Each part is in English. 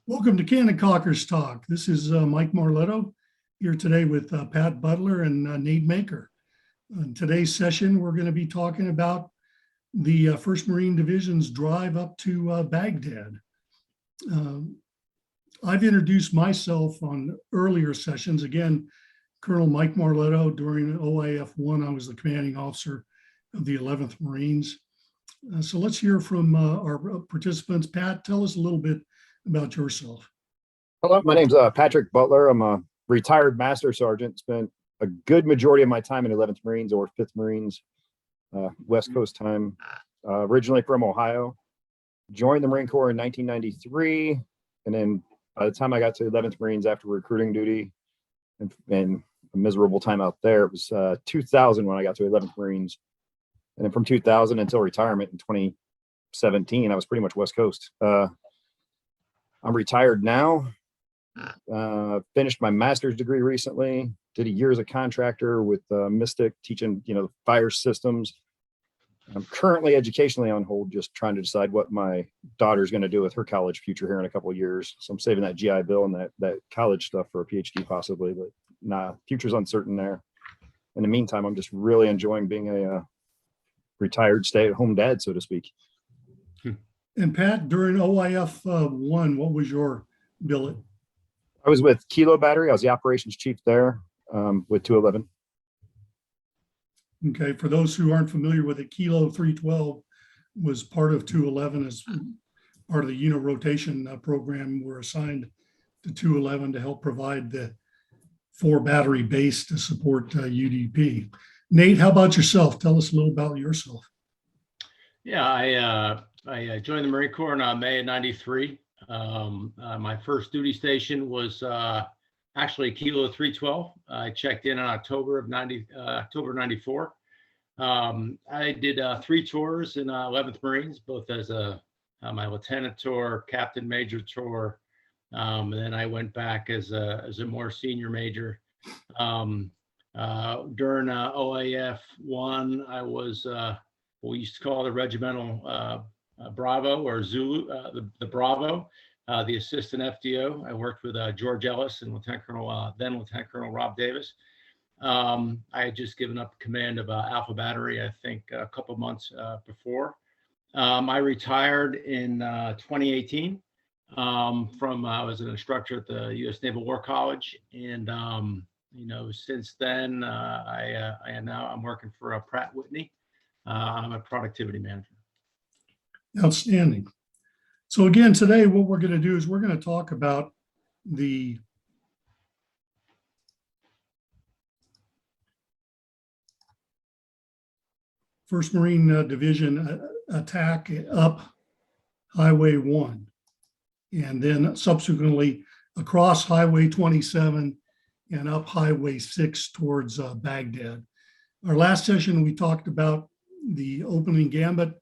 Welcome to Cannon Cockers Talk. This is Mike Marletto here today with Pat Butler and Nate Maker. In today's session, we're going to be talking about the 1st Marine Division's drive up to Baghdad. I've introduced myself on earlier sessions. Again, Colonel Mike Marletto. During OIF I, I was the commanding officer of the 11th Marines. So let's hear from our participants. Pat, tell us a little bit about yourself. Hello, my name's Patrick Butler. I'm a retired Master Sergeant. Spent a good majority of my time in 11th Marines or 5th Marines, West Coast time. Originally from Ohio. Joined the Marine Corps in 1993, and then by the time I got to 11th Marines after recruiting duty and a miserable time out there, it was 2000 when I got to 11th Marines. And then from 2000 until retirement in 2017, I was pretty much West Coast. I'm retired now. Finished my master's degree recently. Did a year as a contractor with Mystic, teaching fire systems. I'm currently educationally on hold, just trying to decide what my daughter's going to do with her college future here in a couple of years. So I'm saving that GI Bill and that college stuff for a PhD possibly, but nah, future's uncertain there. In the meantime, I'm just really enjoying being a retired stay-at-home dad, so to speak. And Pat, during OIF I, what was your billet? I was with Kilo Battery. I was the operations chief there with 211. Okay, for those who aren't familiar with it, Kilo 312 was part of 211 as part of the rotation program. We're assigned to 211 to help provide the 4 battery base to support UDP. Nate, how about yourself? Tell us a little about yourself. Yeah, I joined the Marine Corps in May of '93. My first duty station was actually Kilo 312. I checked in October of '94. I did 3 tours in 11th Marines, both as my lieutenant tour, captain major tour, and then I went back as a more senior major. During OIF I, I was what we used to call the regimental Bravo or Zulu, the Bravo, the assistant FDO. I worked with George Ellis and then Lieutenant Colonel Rob Davis. I had just given up command of Alpha Battery, I think a couple months before. I retired in 2018 from I was an instructor at the U.S. Naval War College, and since then I'm working for Pratt Whitney. I'm a productivity manager. Outstanding. So again, today what we're going to do is we're going to talk about the First Marine Division attack up Highway 1, and then subsequently across Highway 27 and up Highway 6 towards Baghdad. Our last session, we talked about the opening gambit,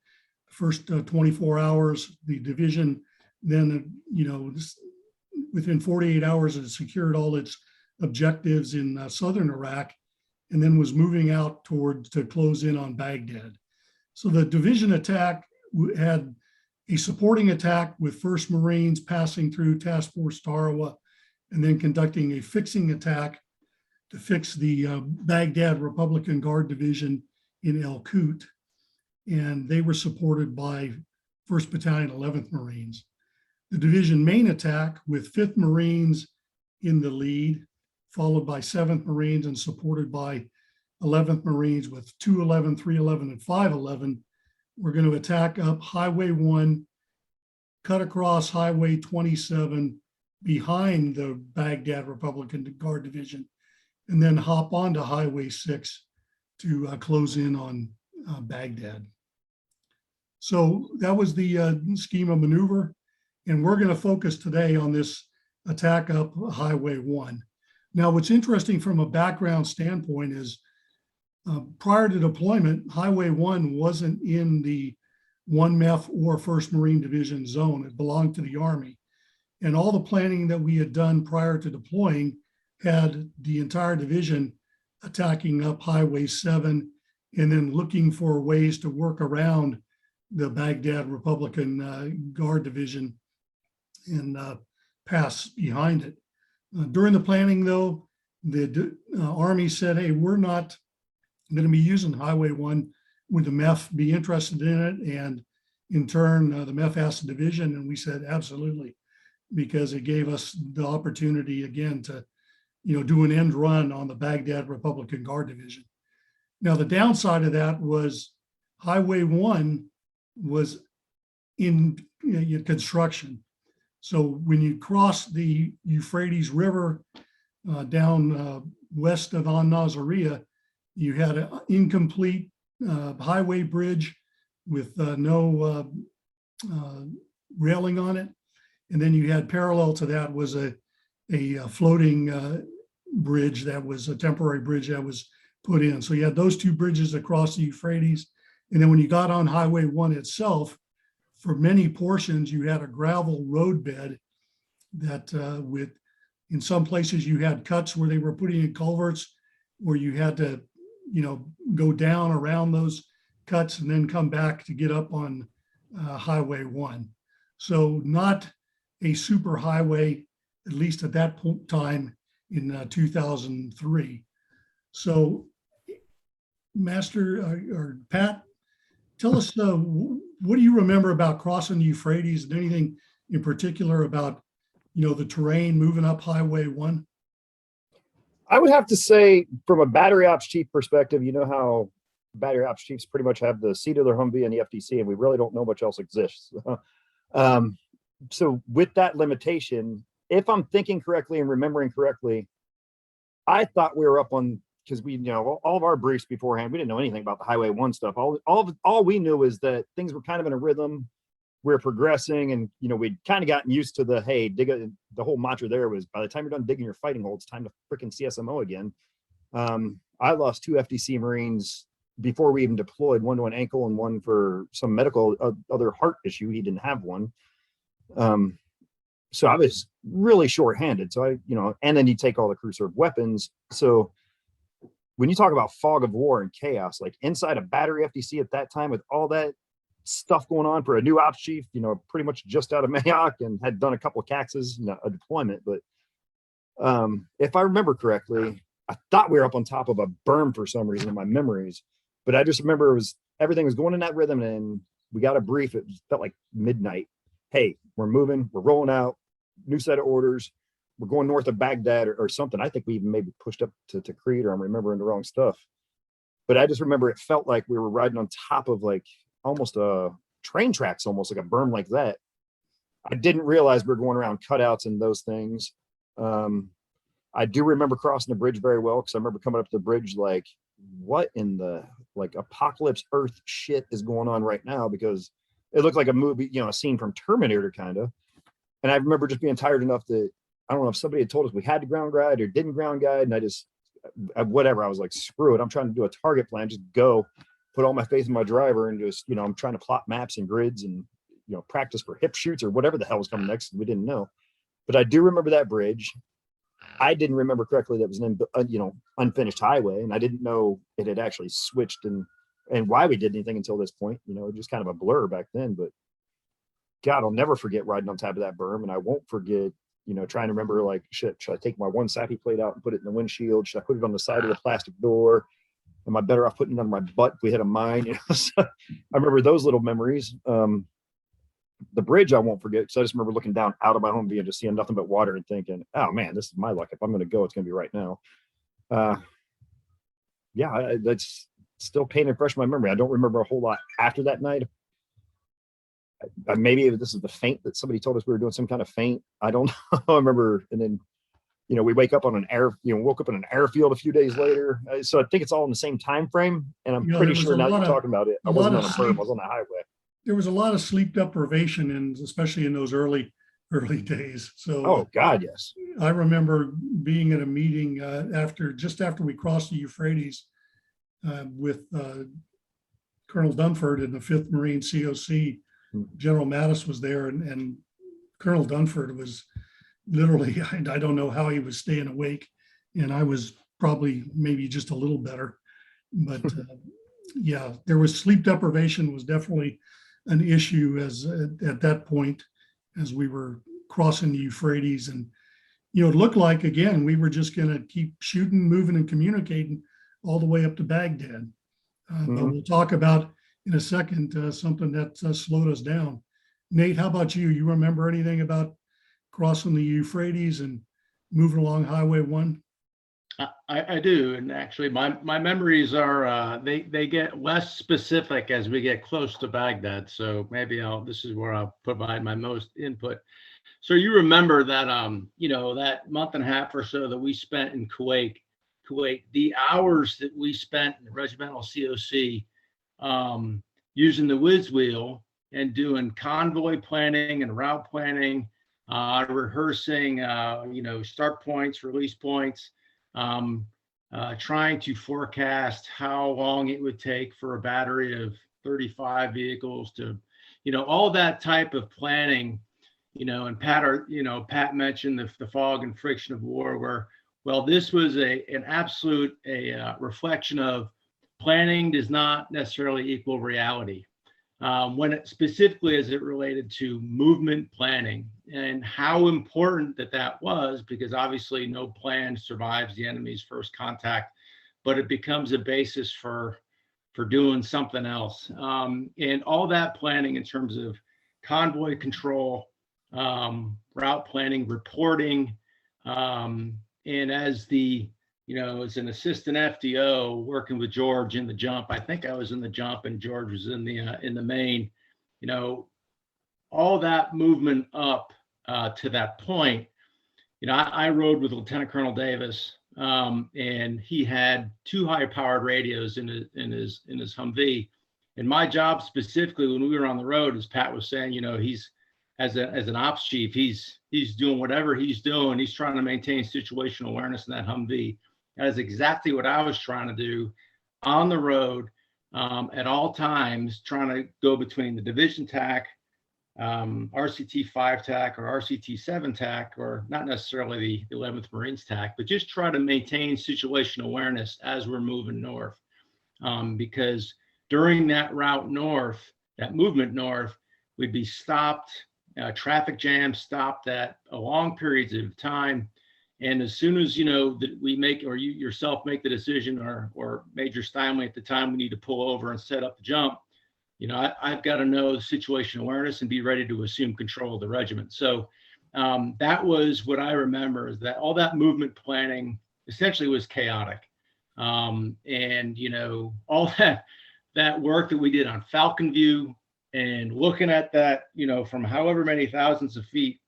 first 24 hours. The division then, within 48 hours, it secured all its objectives in southern Iraq, and then was moving out to close in on Baghdad. So the division attack had a supporting attack with 1st Marines passing through Task Force Tarawa, and then conducting a fixing attack to fix the Baghdad Republican Guard Division in El Kut. And they were supported by 1st Battalion, 11th Marines. The division main attack with 5th Marines in the lead, followed by 7th Marines and supported by 11th Marines with 211, 311, and 511. We're going to attack up Highway 1, cut across Highway 27 behind the Baghdad Republican Guard Division, and then hop onto Highway 6 to close in on Baghdad. So that was the scheme of maneuver, and we're going to focus today on this attack up Highway 1. Now, what's interesting from a background standpoint is prior to deployment, Highway 1 wasn't in the 1MEF or 1st Marine Division zone. It belonged to the Army. And all the planning that we had done prior to deploying had the entire division attacking up Highway 7 and then looking for ways to work around the Baghdad Republican Guard Division and pass behind it. During the planning, though, the Army said, hey, we're not going to be using Highway 1. Would the MEF be interested in it? And in turn, the MEF asked the division, and we said, absolutely, because it gave us the opportunity again to, do an end run on the Baghdad Republican Guard Division. Now, the downside of that was Highway 1 was in construction. So when you cross the Euphrates River down west of An Nazariya, you had an incomplete highway bridge with no railing on it. And then you had parallel to that was a floating bridge that was a temporary bridge that was put in. So you had those two bridges across the Euphrates. And then when you got on Highway 1 itself, for many portions, you had a gravel roadbed that in some places you had cuts where they were putting in culverts where you had to, go down around those cuts and then come back to get up on Highway 1. So not a super highway, at least at that time in 2003. So Master or Pat, tell us, what do you remember about crossing the Euphrates and anything in particular about, the terrain moving up Highway 1? I would have to say, from a battery ops chief perspective, you know how battery ops chiefs pretty much have the seat of their Humvee and the FTC, and we really don't know much else exists. So with that limitation, if I'm thinking correctly and remembering correctly, I thought we were up on, because we, all of our briefs beforehand, we didn't know anything about the Highway 1 stuff. All we knew is that things were kind of in a rhythm. We're progressing, and we'd kind of gotten used to the, hey, the whole mantra there was, by the time you're done digging your fighting hole, it's time to freaking CSMO again. I lost 2 FDC Marines before we even deployed, one to an ankle and one for some medical other heart issue. He didn't have one. So I was really short-handed. So and then you take all the crew serve weapons. So when you talk about fog of war and chaos, like inside a battery FDC at that time with all that stuff going on for a new ops chief, pretty much just out of Mayock and had done a couple of CAXs, a deployment. But if I remember correctly, I thought we were up on top of a berm for some reason in my memories, but I just remember everything was going in that rhythm, and we got a brief. It felt like midnight. Hey, we're moving, we're rolling out, new set of orders. We're going north of Baghdad or something. I think we even maybe pushed up to Crete, or I'm remembering the wrong stuff. But I just remember it felt like we were riding on top of like almost a train tracks, almost like a berm like that. I didn't realize we were going around cutouts and those things. I do remember crossing the bridge very well, because I remember coming up to the bridge like, what in the apocalypse Earth shit is going on right now? Because it looked like a movie, a scene from Terminator kind of. And I remember just being tired enough that, I don't know if somebody had told us we had to ground guide or didn't ground guide. And whatever, I was like, screw it. I'm trying to do a target plan, just go, put all my faith in my driver, and just, I'm trying to plot maps and grids and, practice for hip shoots or whatever the hell was coming next. We didn't know. But I do remember that bridge. I didn't remember correctly that was an unfinished highway, and I didn't know it had actually switched and why we did anything until this point. Just kind of a blur back then. But God, I'll never forget riding on top of that berm, and I won't forget, trying to remember, like, shit, should I take my one SAPI plate out and put it in the windshield? Should I put it on the side of the plastic door? Am I better off putting it on my butt if we hit a mine? So I remember those little memories. The bridge I won't forget, because I just remember looking down out of my Humvee and just seeing nothing but water and thinking, oh man, this is my luck. If I'm going to go, it's going to be right now. That's still painted fresh in my memory. I don't remember a whole lot after that night. Maybe this is the feint that somebody told us we were doing, some kind of feint. I don't know. I remember, and then we wake up on woke up in an airfield a few days later. So I think it's all in the same time frame, and I'm pretty sure now you're talking about it. I wasn't on a berm, I was on the highway. There was a lot of sleep deprivation, and especially in those early days. So oh God, yes. I remember being at a meeting just after we crossed the Euphrates with Colonel Dunford and the 5th Marine COC. General Mattis was there, and Colonel Dunford was literally, I don't know how he was staying awake, and I was probably maybe just a little better. But yeah, there was sleep deprivation was definitely an issue at that point as we were crossing the Euphrates. And, it looked like, again, we were just going to keep shooting, moving, and communicating all the way up to Baghdad. But we'll talk about in a second something that slowed us down. Nate, how about you? You remember anything about crossing the Euphrates and moving along Highway 1? I do, and actually, my memories are they get less specific as we get close to Baghdad. So maybe this is where I'll provide my most input. So you remember that that month and a half or so that we spent in Kuwait, the hours that we spent in the regimental COC, using the whiz wheel and doing convoy planning and route planning, rehearsing, start points, release points. Trying to forecast how long it would take for a battery of 35 vehicles to, all that type of planning, and Pat mentioned the fog and friction of war, where, well, this was an absolute reflection of planning does not necessarily equal reality. When it specifically as it related to movement planning and how important that was, because obviously no plan survives the enemy's first contact, but it becomes a basis for doing something else. And all that planning in terms of convoy control, route planning, reporting, and as as an assistant FDO working with George in the jump, I think I was in the jump and George was in the main, all that movement up to that point. I rode with Lieutenant Colonel Davis, and he had 2 high-powered radios in his Humvee. And my job specifically when we were on the road, as Pat was saying, he's as an ops chief, he's doing whatever he's doing. He's trying to maintain situational awareness in that Humvee. That is exactly what I was trying to do on the road at all times, trying to go between the division TAC, RCT 5 TAC or RCT 7 TAC, or not necessarily the 11th Marines TAC, but just try to maintain situational awareness as we're moving north. Because during that route north, that movement north, we'd be stopped, traffic jams stopped at long periods of time. And as soon as, that we make, or you yourself make the decision, or Major Steinley at the time, we need to pull over and set up the jump, I've got to know the situational awareness and be ready to assume control of the regiment. So that was what I remember, is that all that movement planning essentially was chaotic. And, all that work that we did on Falcon View and looking at that, from however many thousands of feet,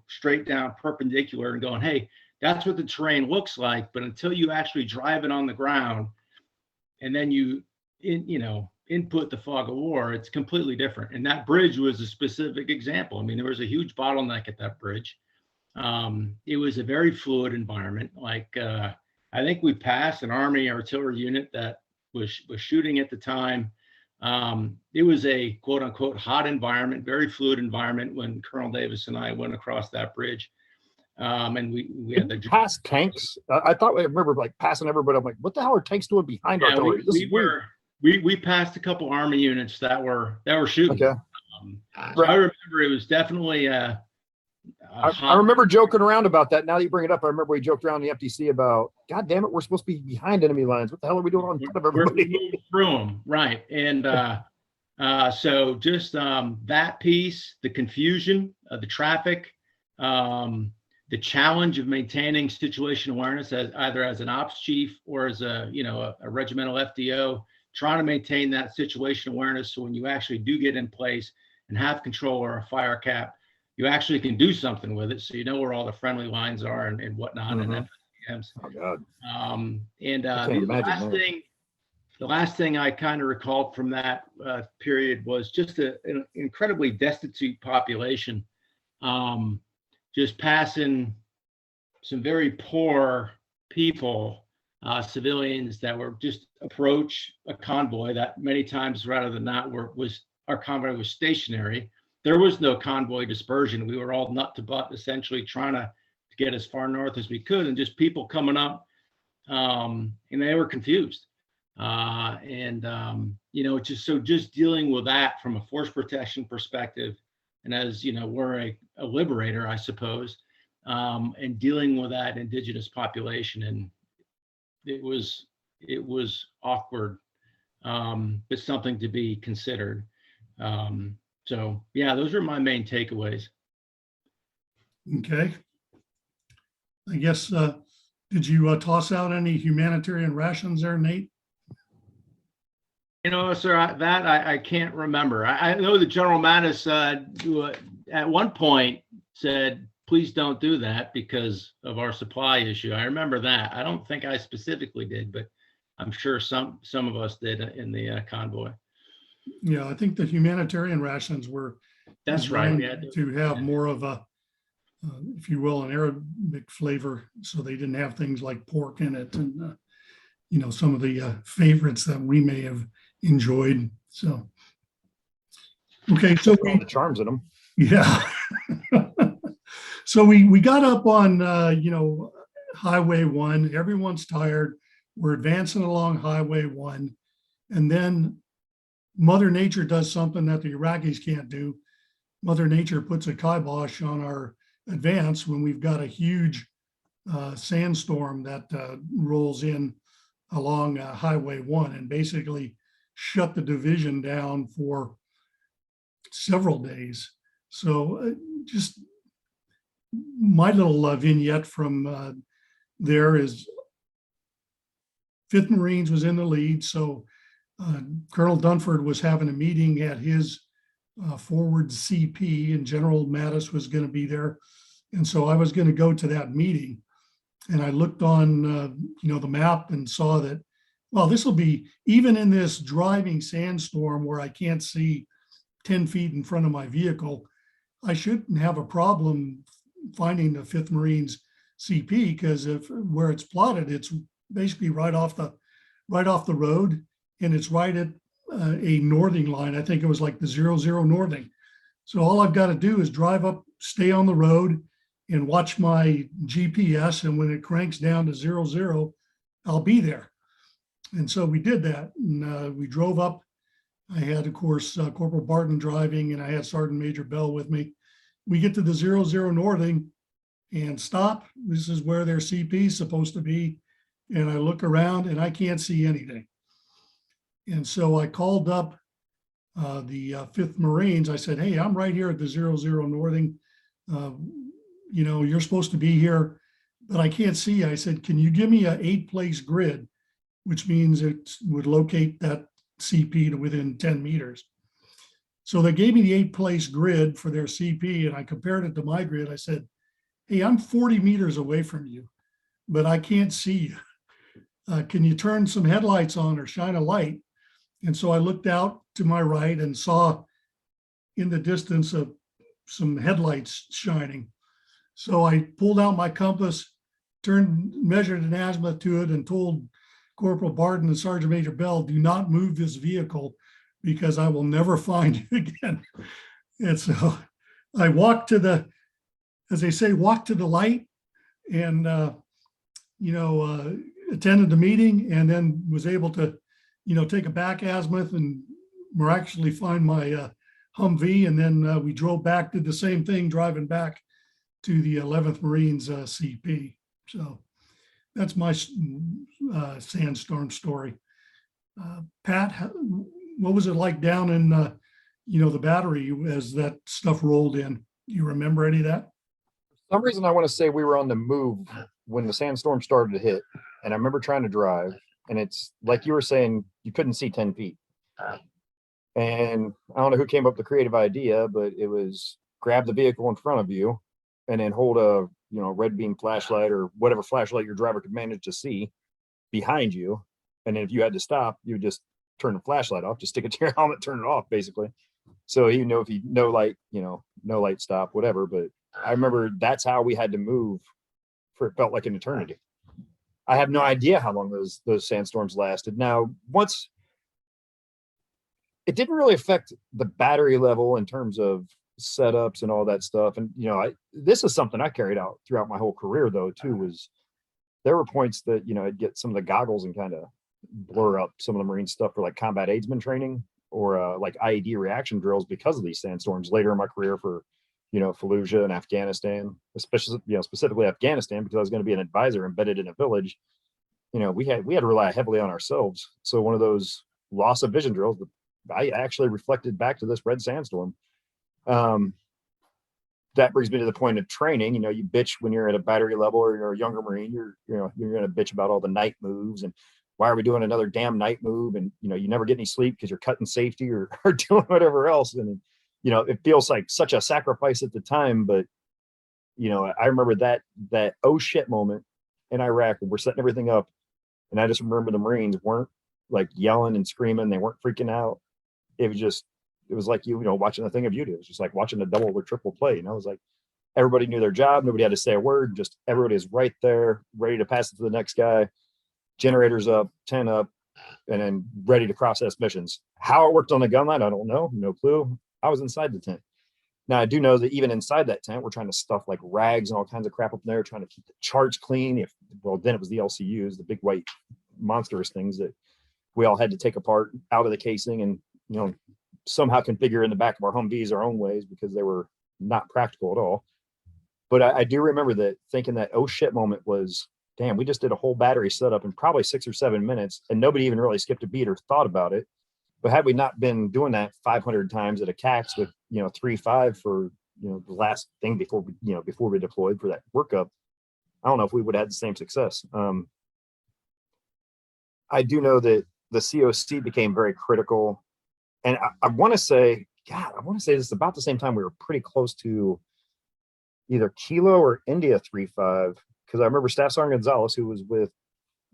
straight down perpendicular and going, hey, that's what the terrain looks like. But until you actually drive it on the ground and then you input the fog of war, it's completely different. And that bridge was a specific example. I mean, there was a huge bottleneck at that bridge. It was a very fluid environment. Like, I think we passed an Army artillery unit that was shooting at the time. It was a quote unquote hot environment, very fluid environment when Colonel Davis and I went across that bridge. And we had the past tanks. I remember like passing everybody. I'm like, what the hell are tanks doing behind artillery? We passed a couple Army units that were shooting. Okay. So I remember it was definitely I remember joking around about that. Now that you bring it up, I remember we joked around the FTC about, God damn it, we're supposed to be behind enemy lines. What the hell are we doing on front of everybody? We're moving through them, right? And so just that piece, the confusion of the traffic, the challenge of maintaining situation awareness as either as an ops chief or as a regimental FDO, trying to maintain that situation awareness so when you actually do get in place and have control or a fire cap, you actually can do something with it, so you know where all the friendly lines are and whatnot. Mm-hmm. And FDMs. Oh God. The last thing I kind of recalled from that period was just an incredibly destitute population. Just passing some very poor people, civilians that were just approach a convoy that many times rather than not our convoy was stationary. There was no convoy dispersion. We were all nut to butt, essentially trying to get as far north as we could, and just people coming up, and they were confused. Just dealing with that from a force protection perspective, and as you know, we're a liberator, I suppose, and dealing with that indigenous population, and it was awkward, but something to be considered. So yeah, those are my main takeaways. Okay. I guess, did you toss out any humanitarian rations there, Nate? You know, sir, I can't remember. I know that General Mattis at one point said, please don't do that because of our supply issue. I remember that. I don't think I specifically did, but I'm sure some of us did in the convoy. Yeah, I think the humanitarian rations were That's right. designed to have more of a, if you will, an Arabic flavor. So they didn't have things like pork in it and, you know, some of the favorites that we may have enjoyed. So, okay. So All the charms in them. yeah. So we got up on, you know, Highway 1. Everyone's tired. We're advancing along Highway 1. And then Mother Nature does something that the Iraqis can't do. Mother Nature puts a kibosh on our advance when we've got a huge sandstorm that rolls in along Highway 1 and basically shut the division down for several days. So just my little vignette from there is 5th Marines was in the lead. So Colonel Dunford was having a meeting at his forward CP, and General Mattis was going to be there. And so I was going to go to that meeting. And I looked on, you know, the map and saw that, well, this will be, even in this driving sandstorm where I can't see 10 feet in front of my vehicle, I shouldn't have a problem finding the 5th Marines CP, because if where it's plotted, it's basically right off the road, and it's right at a northing line. I think it was like the 00 northing. So all I've got to do is drive up, stay on the road, and watch my GPS. And when it cranks down to 00, I'll be there. And so we did that. And we drove up. I had, of course, Corporal Barton driving, and I had Sergeant Major Bell with me. We get to the 00 northing and stop. This is where their CP is supposed to be. And I look around and I can't see anything. And so I called up the 5th Marines. I said, hey, I'm right here at the 00 northing. You know, you're supposed to be here, but I can't see. I said, can you give me a 8-place grid, which means it would locate that CP to within 10 meters. So they gave me the 8-place grid for their CP, and I compared it to my grid. I said, hey, I'm 40 meters away from you, but I can't see you. Can you turn some headlights on or shine a light? And so I looked out to my right and saw in the distance of some headlights shining. So I pulled out my compass, measured an azimuth to it, and told Corporal Barton and Sergeant Major Bell, do not move this vehicle because I will never find you again. And so I walked to the, as they say, walk to the light, and, you know, attended the meeting, and then was able to, you know, take a back azimuth and miraculously find my Humvee. And then we drove back, did the same thing, driving back to the 11th Marines CP. So that's my sandstorm story. Pat, what was it like down in, you know, the battery as that stuff rolled in? Do you remember any of that? For some reason, I want to say we were on the move when the sandstorm started to hit. And I remember trying to drive, and it's like you were saying, you couldn't see 10 feet. And I don't know who came up with the creative idea, but it was grab the vehicle in front of you and then hold a, you know, red beam flashlight or whatever flashlight your driver could manage to see behind you. And then if you had to stop, you would just turn the flashlight off, just stick it to your helmet, turn it off, basically. So you know, if you no light, you know, no light, stop, whatever. But I remember that's how we had to move for, it felt like an eternity. I have no idea how long those sandstorms lasted. Now, once it didn't really affect the battery level in terms of setups and all that stuff. And, you know, this is something I carried out throughout my whole career though, too, was there were points that, you know, I'd get some of the goggles and kind of blur up some of the Marine stuff for like combat aidsman training. like IED reaction drills because of these sandstorms later in my career for, Fallujah and Afghanistan, especially, specifically Afghanistan, because I was going to be an advisor embedded in a village. We had to rely heavily on ourselves. So one of those loss of vision drills, I actually reflected back to this red sandstorm. That brings me to the point of training. You bitch when you're at a battery level or you're a younger Marine, you're going to bitch about all the night moves and why are we doing another damn night move? And, you never get any sleep because you're cutting safety or doing whatever else. And, it feels like such a sacrifice at the time. But, I remember that oh shit moment in Iraq when we're setting everything up. And I just remember the Marines weren't like yelling and screaming. They weren't freaking out. It was like, watching the thing of beauty. It was just like watching a double or triple play. It was like everybody knew their job. Nobody had to say a word. Just everybody is right there, ready to pass it to the next guy. Generators up, 10 up, and then ready to process missions. How it worked on the gun line, I don't know. No clue. I was inside the tent. Now, I do know that even inside that tent, we're trying to stuff like rags and all kinds of crap up in there, trying to keep the charts clean. Then it was the LCUs, the big white monstrous things that we all had to take apart out of the casing and, somehow configure in the back of our Humvees our own ways because they were not practical at all. But I do remember that thinking that, oh shit moment was, damn, we just did a whole battery setup in probably 6 or 7 minutes and nobody even really skipped a beat or thought about it. But had we not been doing that 500 times at a CAX with, 3.5 for, the last thing before we deployed for that workup, I don't know if we would have had the same success. I do know that the COC became very critical. And I want to say this is about the same time we were pretty close to either Kilo or India 3.5. Because I remember Staff Sergeant Gonzalez, who was with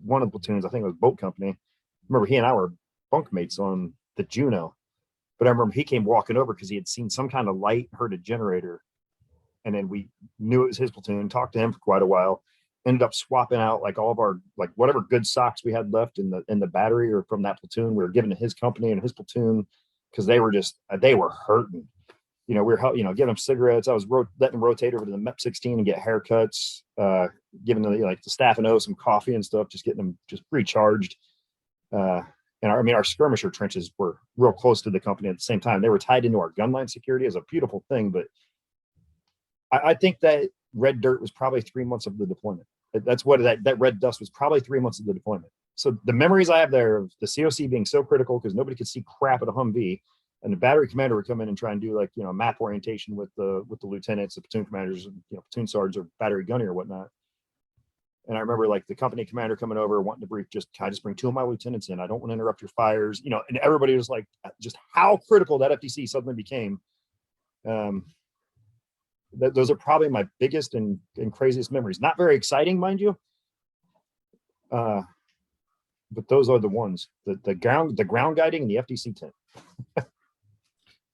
one of the platoons, I think it was Boat Company. I remember he and I were bunkmates on the Juno. But I remember he came walking over because he had seen some kind of light, heard a generator. And then we knew it was his platoon, talked to him for quite a while, ended up swapping out like all of our, like whatever good socks we had left in the battery or from that platoon, we were giving to his company and his platoon because they were hurting. We were, giving them cigarettes. I was letting them rotate over to the MEP 16 and get haircuts, giving them the staff and O some coffee and stuff, just getting them just recharged. And our skirmisher trenches were real close to the company at the same time. They were tied into our gun line security as a beautiful thing. But I think that red dirt was probably 3 months of the deployment. That's what that red dust was probably 3 months of the deployment. So the memories I have there of the COC being so critical because nobody could see crap at a Humvee, and the battery commander would come in and try and do like map orientation with the lieutenants, the platoon commanders, platoon sergeants or battery gunny or whatnot. And I remember like the company commander coming over wanting to brief, can I just bring 2 of my lieutenants in? I don't want to interrupt your fires, and everybody was like, just how critical that FTC suddenly became. Those are probably my biggest and craziest memories. Not very exciting, mind you. But those are the ones, the ground guiding and the FTC tent.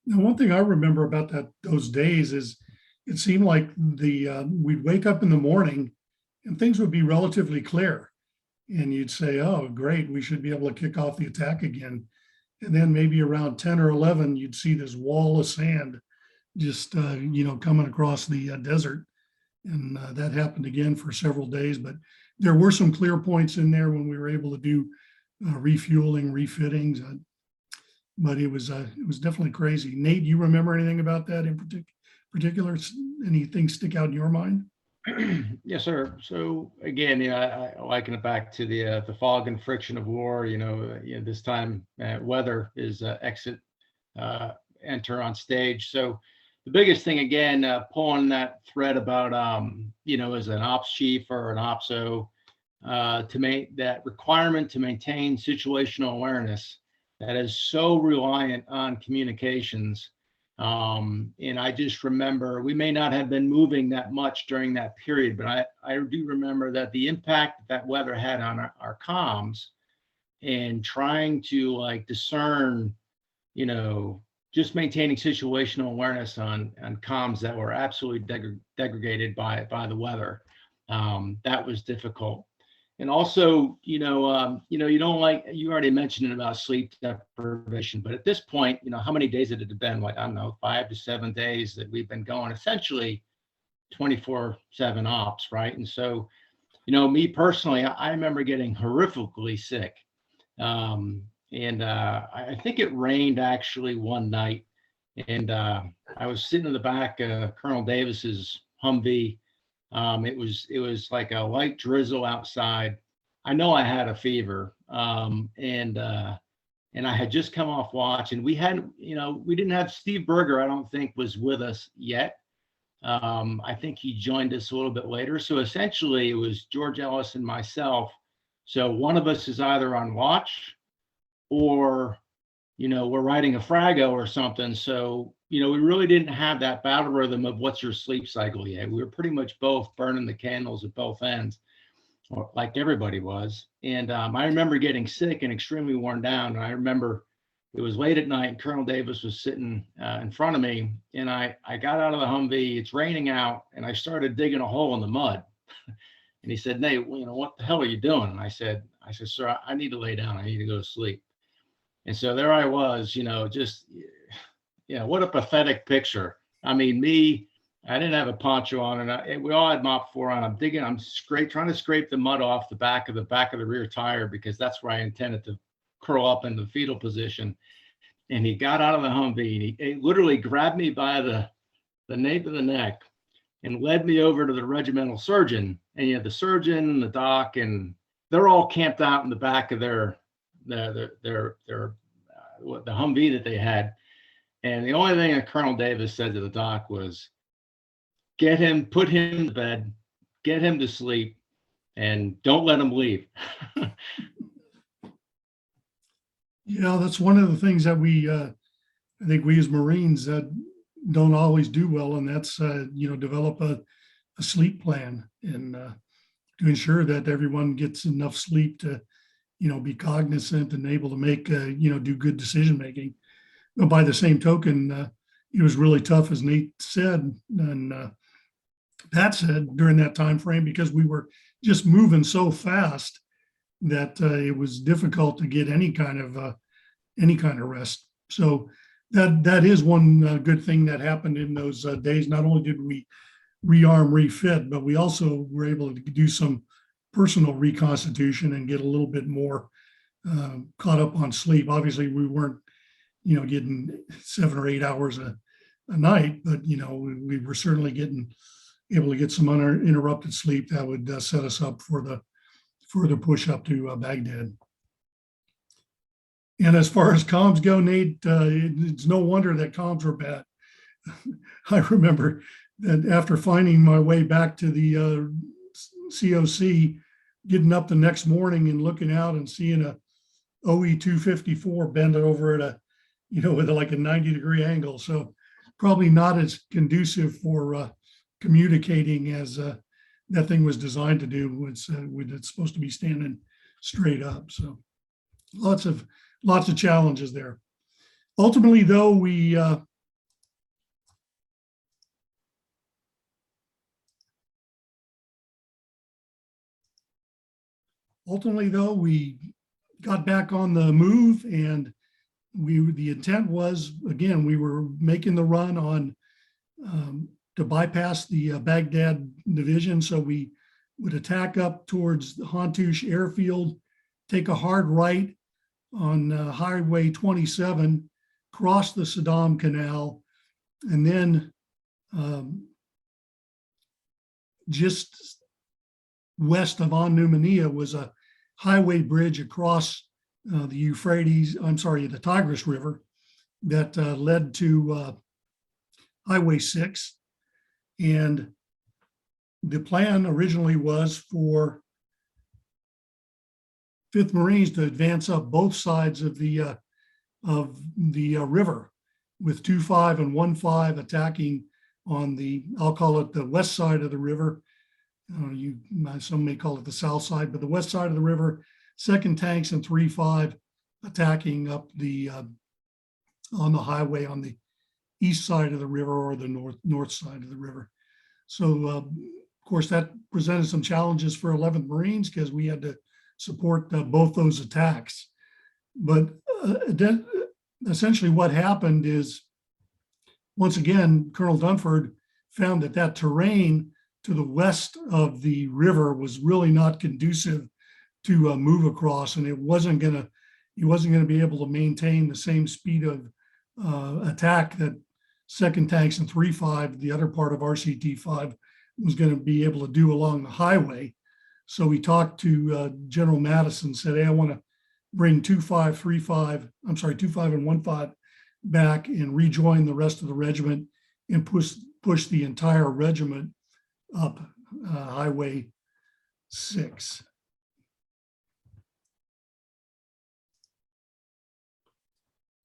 Now, one thing I remember about those days is it seemed like we'd wake up in the morning and things would be relatively clear. And you'd say, oh, great, we should be able to kick off the attack again. And then maybe around 10 or 11, you'd see this wall of sand just, coming across the desert. And that happened again for several days. But there were some clear points in there when we were able to do refueling, refittings. But it was definitely crazy. Nate, you remember anything about that in particular? Anything stick out in your mind? Yes, sir. So again, I liken it back to the fog and friction of war. This time weather is exit, enter on stage. So the biggest thing again, pulling that thread about as an ops chief or an OPSO, to make that requirement to maintain situational awareness that is so reliant on communications. And I just remember we may not have been moving that much during that period, but I do remember that the impact that weather had on our comms and trying to discern, just maintaining situational awareness on comms that were absolutely degraded by the weather. That was difficult. And also, you don't you already mentioned it about sleep deprivation, but at this point, how many days had it been? I don't know, 5 to 7 days that we've been going essentially 24/7 ops, right? And so, me personally, I remember getting horrifically sick. and I think it rained actually one night, and I was sitting in the back of Colonel Davis's Humvee. It was like a light drizzle outside. I know I had a fever, and I had just come off watch, and we didn't have Steve Berger. I don't think was with us yet. I think he joined us a little bit later. So essentially, it was George Ellis and myself. So one of us is either on watch, or we're riding a Frago or something. So we really didn't have that battle rhythm of what's your sleep cycle yet. We were pretty much both burning the candles at both ends, like everybody was. And I remember getting sick and extremely worn down. And I remember it was late at night and Colonel Davis was sitting in front of me, and I got out of the Humvee. It's raining out, and I started digging a hole in the mud. And he said, "Nate, what the hell are you doing?" And I said, "Sir, I need to lay down. I need to go to sleep." And so there I was, just, what a pathetic picture. I mean, I didn't have a poncho on, and we all had Mop 4 on. I'm trying to scrape the mud off the back of the rear tire, because that's where I intended to curl up in the fetal position. And he got out of the Humvee, and he literally grabbed me by the nape of the neck and led me over to the regimental surgeon. And you had the surgeon and the doc, and they're all camped out in the back of the Humvee that they had. And the only thing that Colonel Davis said to the doc was, put him to bed, get him to sleep, and don't let him leave. Yeah, that's one of the things that I think we as Marines don't always do well, and that's develop a sleep plan, and to ensure that everyone gets enough sleep to be cognizant and able to make do good decision making. But by the same token, it was really tough, as Nate said, and Pat said, during that time frame, because we were just moving so fast that it was difficult to get any kind of rest. So that is one good thing that happened in those days. Not only did we rearm, refit, but we also were able to do some personal reconstitution and get a little bit more caught up on sleep. Obviously, we weren't getting 7 or 8 hours a night, but we were certainly able to get some uninterrupted sleep that would set us up for the further push up to Baghdad. And as far as comms go, Nate, it's no wonder that comms were bad. I remember that after finding my way back to the COC, getting up the next morning and looking out and seeing a OE 254 bend over at with like a 90-degree angle. So probably not as conducive for communicating as that thing was designed to do. It's supposed to be standing straight up. So lots of challenges there. Ultimately, though, we got back on the move, and the intent was, again, we were making the run on to bypass the Baghdad division. So we would attack up towards the Hantoush airfield, take a hard right on Highway 27, cross the Saddam Canal, and then just west of An Numaniya was a highway bridge across the Tigris River that led to Highway 6. And the plan originally was for 5th Marines to advance up both sides of the river, with 2-5 and 1-5 attacking on I'll call it the west side of the river. Some may call it the south side, but the west side of the river. 2nd Tanks and 3-5 attacking up on the highway on the east side of the river, or the north side of the river. So of course that presented some challenges for 11th Marines, because we had to support both those attacks. But essentially what happened is, once again, Colonel Dunford found that terrain to the west of the river was really not conducive to move across, and it wasn't going to he wasn't going to be able to maintain the same speed of attack that 2nd Tanks and 3-5, the other part of RCT 5, was going to be able to do along the highway. So he talked to General Madison, said, hey, I want to bring 2-5, 3-5, I'm sorry, 2-5 and 1-5 back and rejoin the rest of the regiment and push the entire regiment up Highway 6.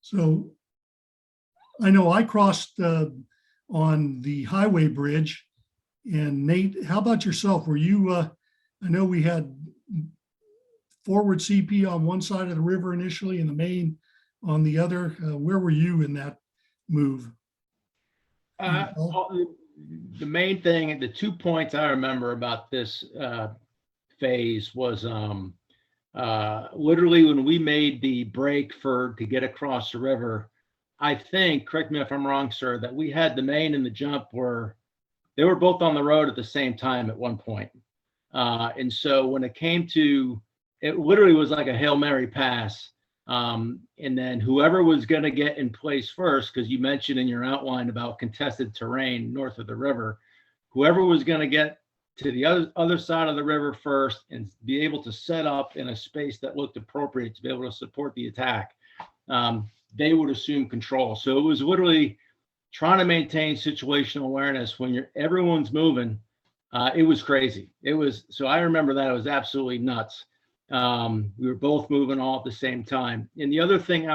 So I know I crossed on the highway bridge. And Nate, how about yourself? Were you, I know we had forward CP on one side of the river initially and the main on the other. Where were you in that move? The main thing, the 2 points I remember about this phase was literally when we made the break to get across the river. I think, correct me if I'm wrong, sir, that we had the main and the jump they were both on the road at the same time at one point. And so when it came to, it literally was like a Hail Mary pass. And then whoever was going to get in place first, because you mentioned in your outline about contested terrain north of the river, whoever was going to get to the other side of the river first and be able to set up in a space that looked appropriate to be able to support the attack, they would assume control. So it was literally trying to maintain situational awareness when everyone's moving. It was crazy. So I remember that it was absolutely nuts. We were both moving all at the same time. And the other thing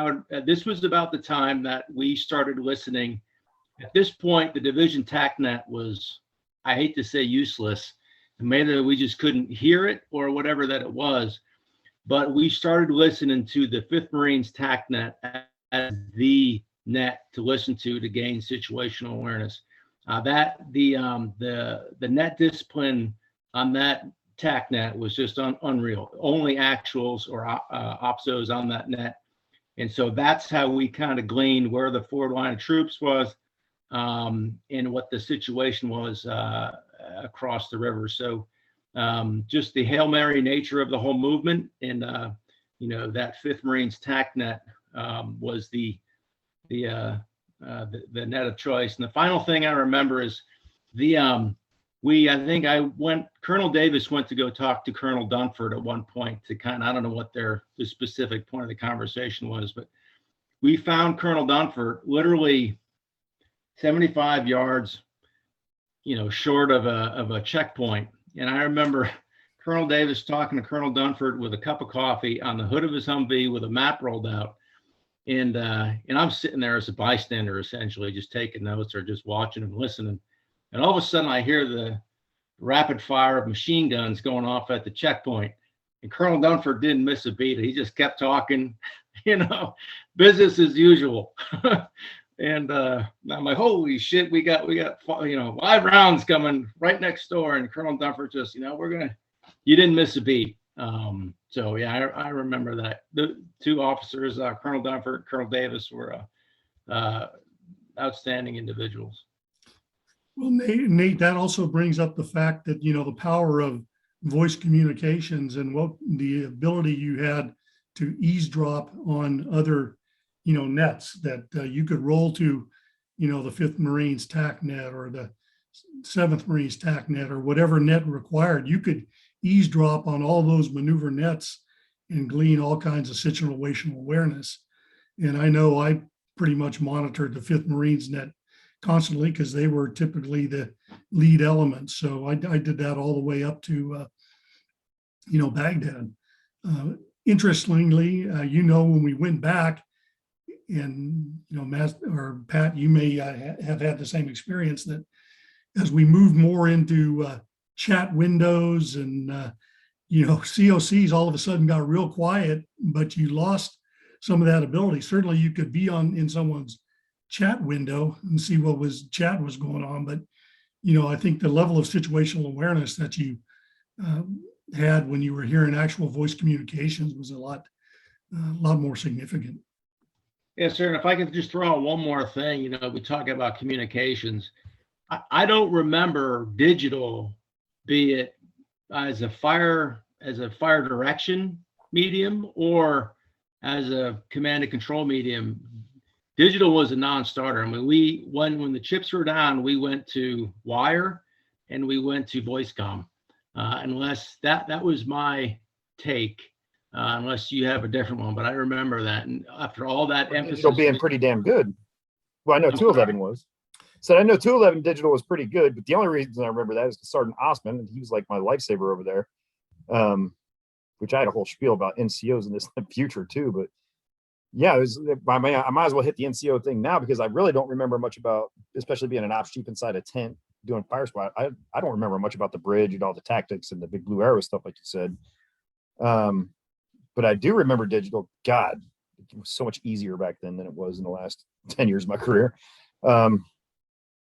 this was about the time that we started listening. At this point, the division TACnet was, I hate to say useless, maybe we just couldn't hear it or whatever that it was, but we started listening to the 5th Marines TACnet as the net to listen to gain situational awareness. The net discipline on that TACnet was just unreal. Only actuals or opsos on that net. And so that's how we kind of gleaned where the forward line of troops was and what the situation was across the river. So just the Hail Mary nature of the whole movement and, that 5th Marines TACnet was the net of choice. And the final thing I remember is Colonel Davis went to go talk to Colonel Dunford at one point to I don't know what the specific point of the conversation was, but we found Colonel Dunford literally 75 yards, short of a checkpoint. And I remember Colonel Davis talking to Colonel Dunford with a cup of coffee on the hood of his Humvee with a map rolled out. And I'm sitting there as a bystander, essentially just taking notes or just watching and listening. And all of a sudden I hear the rapid fire of machine guns going off at the checkpoint. And Colonel Dunford didn't miss a beat. He just kept talking, business as usual. And I'm like, holy shit, we got 5 rounds coming right next door. And Colonel Dunford just, you didn't miss a beat. So yeah, I remember that. The 2 officers, Colonel Dunford, Colonel Davis, were outstanding individuals. Well, Nate, that also brings up the fact that, the power of voice communications and what the ability you had to eavesdrop on other, nets that you could roll to, the 5th Marines TACnet or the 7th Marines TACnet or whatever net required. You could eavesdrop on all those maneuver nets and glean all kinds of situational awareness. And I know I pretty much monitored the 5th Marines net constantly because they were typically the lead element. So I did that all the way up to, Baghdad. Interestingly, when we went back and, Pat, you may have had the same experience that as we moved more into chat windows and, COCs all of a sudden got real quiet, but you lost some of that ability. Certainly you could be in someone's chat window and see what chat was going on. But, I think the level of situational awareness that you had when you were hearing actual voice communications was a lot more significant. Yes, sir. And if I could just throw out one more thing, we talk about communications. I don't remember digital, be it as a fire direction medium or as a command and control medium, digital was a non-starter. I mean, when the chips were down, we went to wire and we went to voice comm. Unless that was my take, unless you have a different one, but I remember that. And after all that emphasis, Digital being pretty damn good. Well, I know I'm 211 was. So I know 211 digital was pretty good, but the only reason I remember that is Sergeant Osman, and he was like my lifesaver over there. Which I had a whole spiel about NCOs in the future too, but yeah, I might as well hit the NCO thing now because I really don't remember much about, especially being an ops chief inside a tent doing fire squad. I don't remember much about the bridge and all the tactics and the big blue arrow stuff, like you said. But I do remember digital. God, it was so much easier back then than it was in the last 10 years of my career. But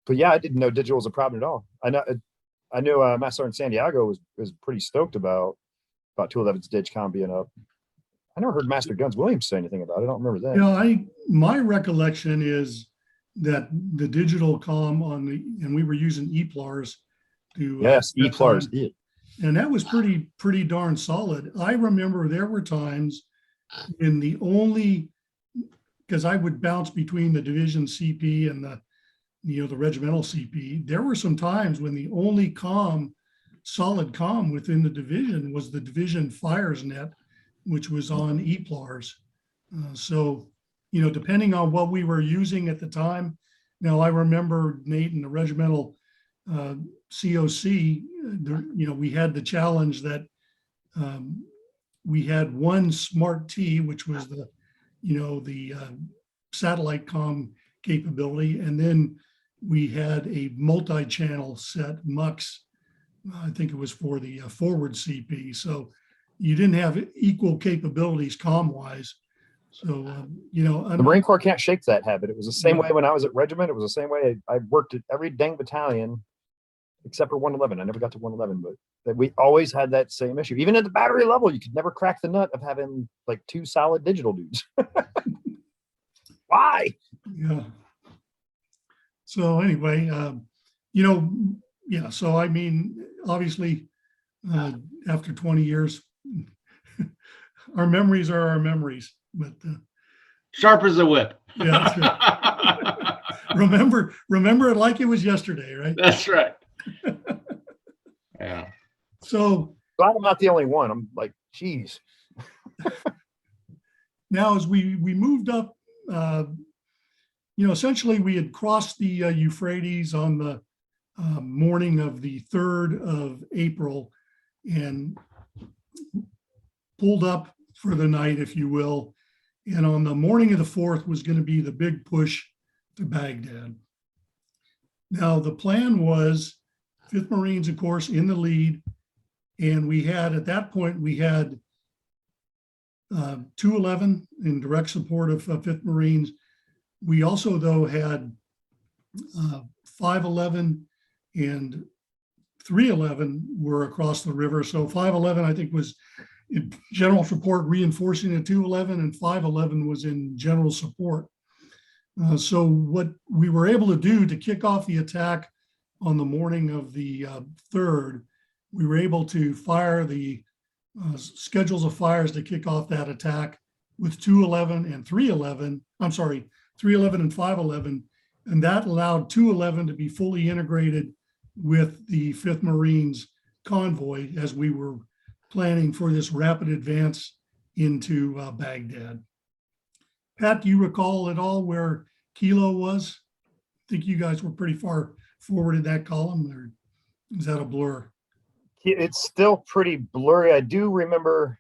yeah, I didn't know digital was a problem at all. I know Master Sergeant Santiago was pretty stoked about 211's Digicom being up. I never heard Master Guns Williams say anything about it. I don't remember that. You know, my recollection is that the digital comm and we were using EPLARs to yes, EPLARs did. And that was pretty darn solid. I remember there were times in because I would bounce between the division CP and the regimental CP. There were some times when the only solid comm within the division was the division fires net, which was on EPLARs. So, depending on what we were using at the time. Now, I remember Nate and the regimental COC, we had the challenge that we had one smart T, which was the satellite comm capability. And then we had a multi-channel set MUX. I think it was for the forward CP. So you didn't have equal capabilities comm-wise. So, the Marine Corps can't shake that habit. It was the same way when I was at regiment. It was the same way. I worked at every dang battalion except for 111. I never got to 111, but we always had that same issue. Even at the battery level, you could never crack the nut of having like two solid digital dudes. Why? Yeah. So anyway, so I mean, obviously, after 20 years, our memories are our memories, but sharp as a whip. Yeah, that's right. remember it like it was yesterday, right? That's right. Yeah. So glad I'm not the only one. I'm like, geez. Now, as we moved up, essentially we had crossed the Euphrates on the morning of the 3rd of April and pulled up for the night, if you will. And on the morning of the 4th was going to be the big push to Baghdad. Now, the plan was 5th Marines, of course, in the lead. And we had, at that point, we had 211 in direct support of 5th Marines. We also, though, had 511 and 311 were across the river. So 511, I think, was in general support reinforcing the 211, and 511 was in general support. So what we were able to do to kick off the attack on the morning of the 3rd, we were able to fire the schedules of fires to kick off that attack with 211 and 311. I'm sorry, 311 and 511. And that allowed 211 to be fully integrated with the 5th Marines convoy as we were planning for this rapid advance into Baghdad. Pat, do you recall at all where Kilo was? I think you guys were pretty far forward in that column, or is that a blur? It's still pretty blurry. I do remember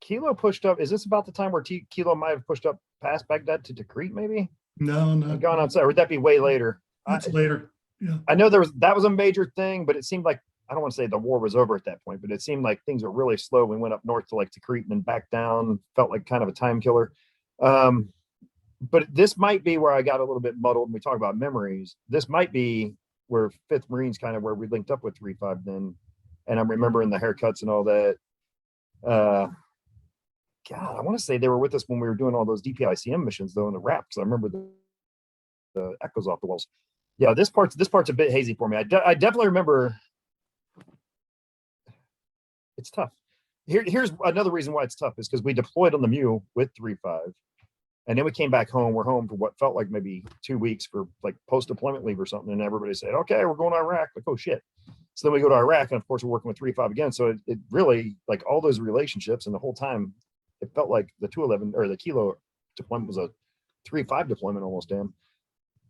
Kilo pushed up. Is this about the time where Kilo might have pushed up past Baghdad to Tikrit, maybe? No, no. Gone outside, or would that be way later? That's later. Yeah. I know that was a major thing, but it seemed like, I don't want to say the war was over at that point, but it seemed like things were really slow. We went up north to like Tikrit and then back down. Felt like kind of a time killer. But this might be where I got a little bit muddled when we talk about memories. This might be where 5th Marines kind of where we linked up with 3-5 then. And I'm remembering the haircuts and all that. God, I want to say they were with us when we were doing all those DPICM missions though in the RAP, because I remember the echoes off the walls. Yeah, this part's a bit hazy for me. I definitely remember. It's tough. Here's another reason why it's tough is because we deployed on the Mew with 3-5. And then we came back home. We're home for what felt like maybe 2 weeks for like post-deployment leave or something. And everybody said, okay, we're going to Iraq. Like, oh shit. So then we go to Iraq, and of course we're working with 3-5 again. So it really, like, all those relationships, and the whole time it felt like the 211 or the Kilo deployment was a 3-5 deployment almost, damn.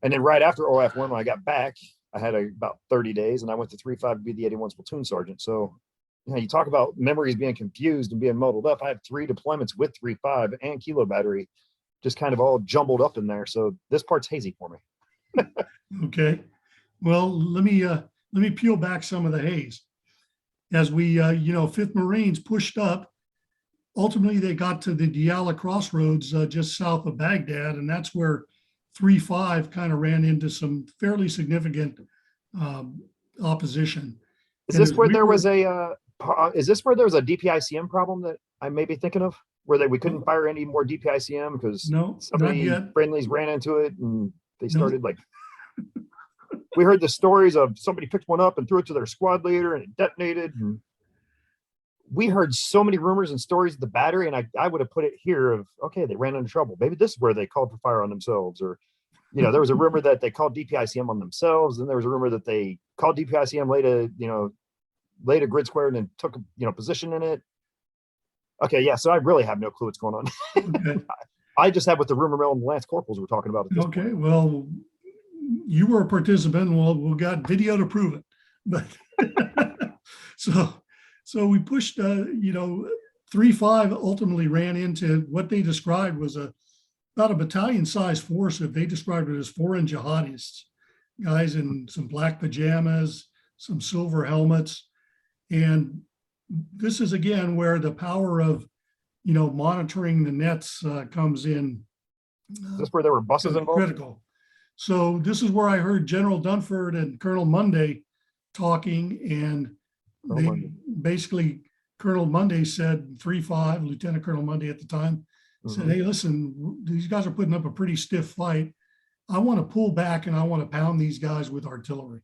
And then right after OIF I, when I got back, I had about 30 days, and I went to 3-5 to be the 81st platoon sergeant. So, you know, you talk about memories being confused and being muddled up. I have 3 deployments with 3-5 and Kilo battery, just kind of all jumbled up in there. So this part's hazy for me. Okay. Well, let me peel back some of the haze. As we, 5th Marines pushed up, ultimately they got to the Diyala crossroads just south of Baghdad, and that's where 3-5 kind of ran into some fairly significant opposition. Is And this as where we there were- was a DPICM problem that I may be thinking of, where we couldn't fire any more DPICM because No, not somebody yet. friendlies ran into it and they No. started like, we heard the stories of somebody picked one up and threw it to their squad leader and it detonated. And we heard so many rumors and stories of the battery, and I would have put it here of, okay, they ran into trouble. Maybe this is where they called for fire on themselves, or, you know, there was a rumor that they called DPICM on themselves. And there was a rumor that they called DPICM laid a grid square and then took, position in it. Okay. Yeah. So I really have no clue what's going on. Okay. I just have what the rumor mill and the Lance Corporals were talking about at this Okay, point. well, you were a participant. Well, we got video to prove it. But so we pushed, 3-5 ultimately ran into what they described was about a battalion-sized force. If they described it as foreign jihadists, guys in some black pajamas, some silver helmets, and this is again where the power of monitoring the nets comes in. Is this where there were buses involved? Critical. So this is where I heard General Dunford and Colonel Monday talking, and basically Colonel Monday said 3-5, Lieutenant Colonel Monday at the time said, hey, listen, these guys are putting up a pretty stiff fight. I want to pull back and I want to pound these guys with artillery.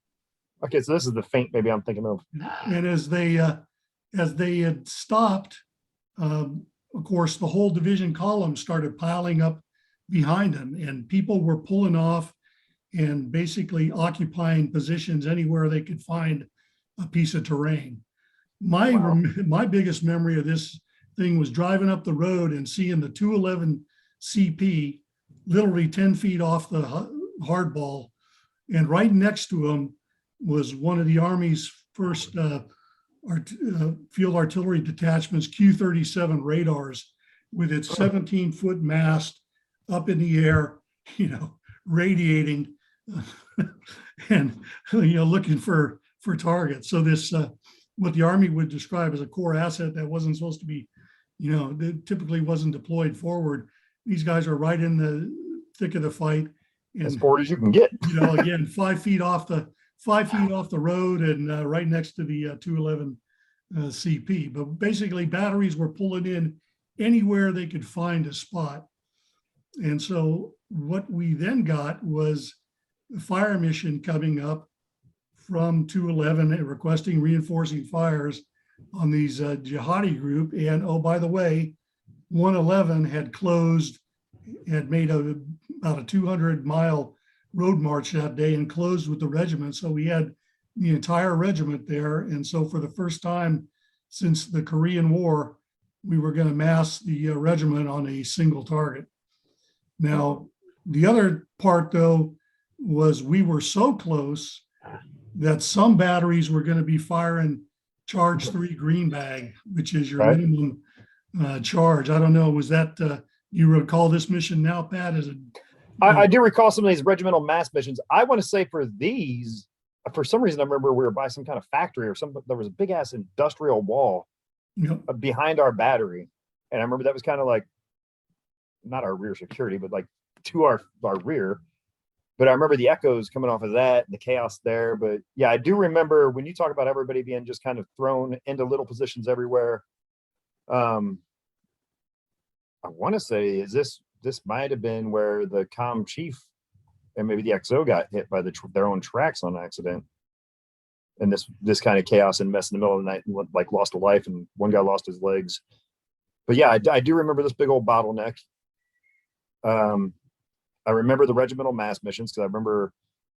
Okay, so this is the feint maybe I'm thinking of. And as they had stopped, of course, the whole division column started piling up behind them, and people were pulling off and basically occupying positions anywhere they could find a piece of terrain. My biggest memory of this thing was driving up the road and seeing the 211 CP literally 10 feet off the hardball, and right next to them was one of the Army's first field artillery detachments, Q-37 radars, with its 17-foot mast up in the air, radiating and looking for targets. So this what the Army would describe as a core asset that wasn't supposed to be, that typically wasn't deployed forward. These guys are right in the thick of the fight, and As forward as you can get. again, 5 feet off the road and right next to the 211 CP. But basically, batteries were pulling in anywhere they could find a spot. And so what we then got was a fire mission coming up from 211 and requesting reinforcing fires on these jihadi group. And oh, by the way, 111 had closed, had made about a 200-mile road march that day and closed with the regiment. So we had the entire regiment there. And so for the first time since the Korean War, we were going to mass the regiment on a single target. Now, the other part, though, was we were so close that some batteries were going to be firing charge 3 green bag, which is your minimum charge. I don't know, was that, you recall this mission now, Pat? I do recall some of these regimental mass missions. I want to say for these, for some reason, I remember we were by some kind of factory or something. There was a big ass industrial wall behind our battery. And I remember that was kind of like, not our rear security, but like to our rear. But I remember the echoes coming off of that, the chaos there. But yeah, I do remember when you talk about everybody being just kind of thrown into little positions everywhere. I want to say, this might have been where the comm chief and maybe the XO got hit by their own tracks on accident. and this kind of chaos and mess in the middle of the night, and like lost a life, and one guy lost his legs. But yeah, I do remember this big old bottleneck. I remember the regimental mass missions because I remember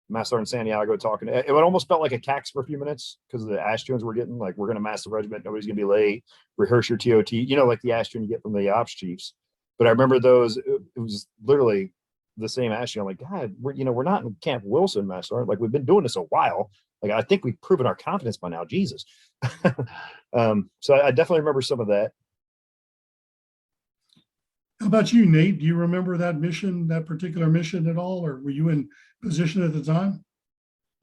Master Sergeant Santiago talking. It almost felt like a CAX for a few minutes because of the Ashtunes we're getting. Like, we're going to mass the regiment. Nobody's going to be late. Rehearse your TOT. You know, like the Ashtune you get from the ops chiefs. But I remember those. It was literally the same Ashtune. I'm like, God, we're not in Camp Wilson, Master Sergeant. Like, we've been doing this a while. Like, I think we've proven our confidence by now. Jesus. So I definitely remember some of that. How about you, Nate? Do you remember that particular mission at all, or were you in position at the time?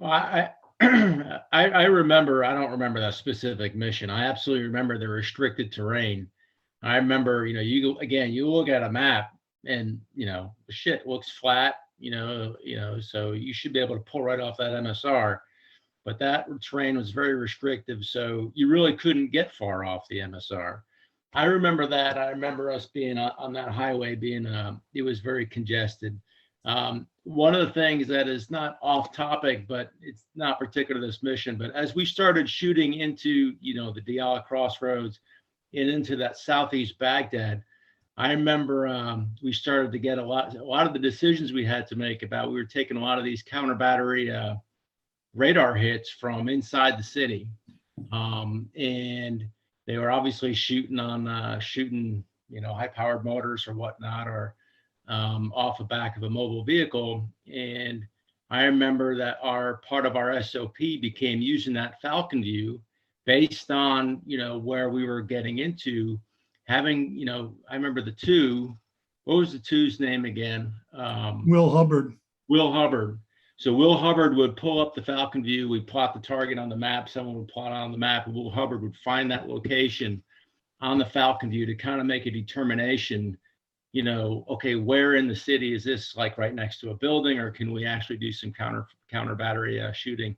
Well, I remember. I don't remember that specific mission. I absolutely remember the restricted terrain. I remember, you look at a map and the shit looks flat, so you should be able to pull right off that MSR. But that terrain was very restrictive, so you really couldn't get far off the MSR. I remember that. I remember us being on that highway it was very congested. One of the things that is not off topic, but it's not particular to this mission, but as we started shooting into, the Diyala Crossroads and into that southeast Baghdad, I remember we started to get a lot of the decisions we had to make we were taking a lot of these counter battery radar hits from inside the city. And they were obviously shooting high powered motors or whatnot, or off the back of a mobile vehicle. And I remember that part of our SOP became using that Falcon view based on, where we were getting into, having, I remember what was the two's name again? Will Hubbard. Will Hubbard. So Will Hubbard would pull up the Falcon view, we'd plot the target on the map, someone would plot on the map, and Will Hubbard would find that location on the Falcon view to kind of make a determination, okay, where in the city is this, like right next to a building, or can we actually do some counter battery shooting?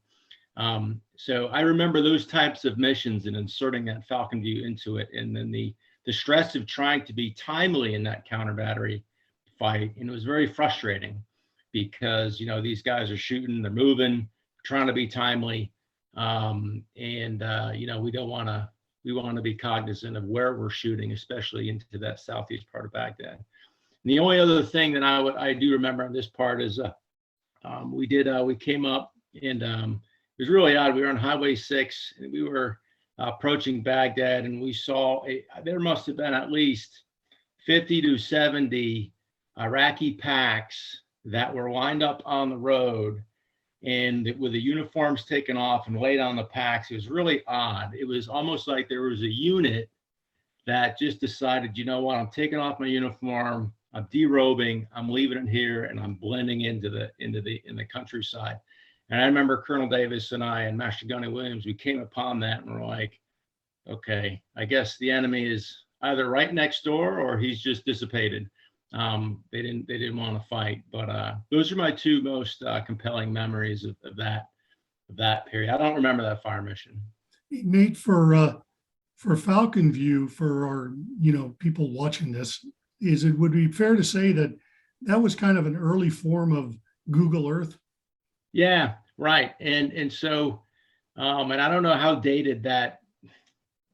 So I remember those types of missions and inserting that Falcon view into it, and then the stress of trying to be timely in that counter battery fight, and it was very frustrating. Because these guys are shooting, they're moving, trying to be timely, and we want to be cognizant of where we're shooting, especially into that southeast part of Baghdad. And the only other thing that I do remember on this part is we came up, and it was really odd. We were on Highway 6, and we were approaching Baghdad, and we saw there must have been at least 50 to 70 Iraqi packs that were lined up on the road, and with the uniforms taken off and laid on the packs. It was really odd. It was almost like there was a unit that just decided, you know what, I'm taking off my uniform, I'm derobing, I'm leaving it here, and I'm blending in the countryside. And I remember Colonel Davis and I and Master Gunny Williams, we came upon that and we're like, okay, I guess the enemy is either right next door or he's just dissipated. They didn't want to fight, but those are my two most compelling memories of that period. I don't remember that fire mission. Nate, for Falcon View, for our people watching this, would it be fair to say that was kind of an early form of Google Earth? Yeah, right. And so and I don't know how dated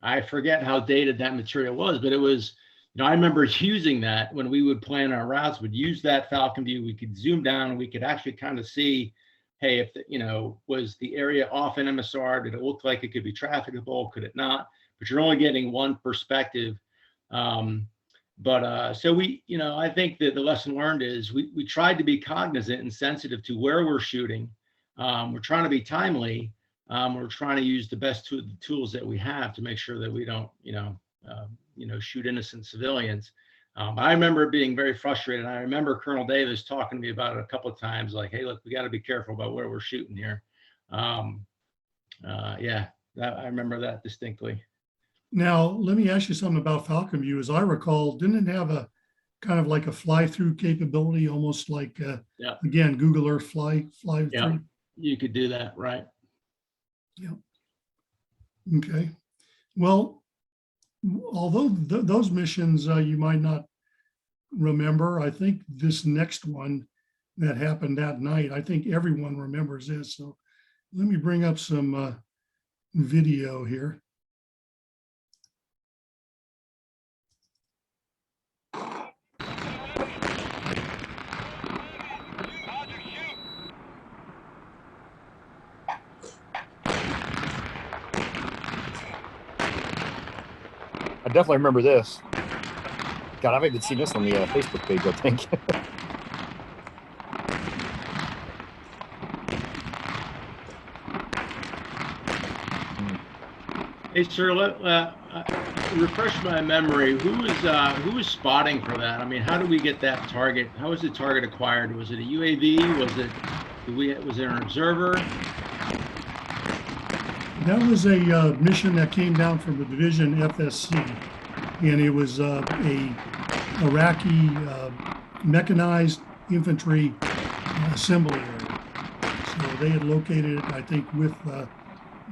I forget how dated that material was, but it was. I remember using that when we would plan our routes, would use that Falcon view. We could zoom down and we could actually kind of see, hey, if was the area off an MSR? Did it look like it could be trafficable? Could it not? But you're only getting one perspective. So we, I think that the lesson learned is we tried to be cognizant and sensitive to where we're shooting. We're trying to be timely. We're trying to use the best tools that we have to make sure that we don't, shoot innocent civilians. I remember being very frustrated. I remember Colonel Davis talking to me about it a couple of times, like, hey, look, we got to be careful about where we're shooting here. I remember that distinctly. Now, let me ask you something about Falcon View. As I recall, didn't it have a kind of like a fly-through capability, almost like, again, Google Earth fly through? Yeah, you could do that, right? Yeah. Okay. Well, although those missions you might not remember, I think this next one that happened that night, I think everyone remembers this. So let me bring up some video here. I definitely remember this. God, I've even seen this on the Facebook page, I think. Hey, sir, refresh my memory. Who was spotting for that? I mean, how do we get that target? How was the target acquired? Was it a UAV? Was there an observer? That was a mission that came down from the division FSC, and it was a Iraqi mechanized infantry assembly area. So they had located it, I think, with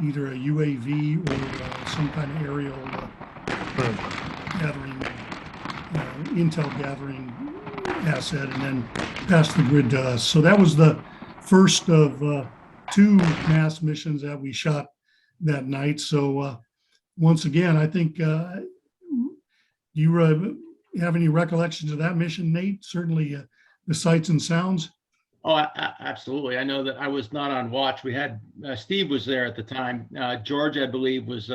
either a UAV or some kind of aerial gathering, intel gathering asset, and then passed the grid to us. So that was the first of two mass missions that we shot that night. So once again, I think you have any recollections of that mission, Nate? Certainly the sights and sounds. Oh, absolutely. I know that I was not on watch. We had Steve was there at the time. George, I believe, was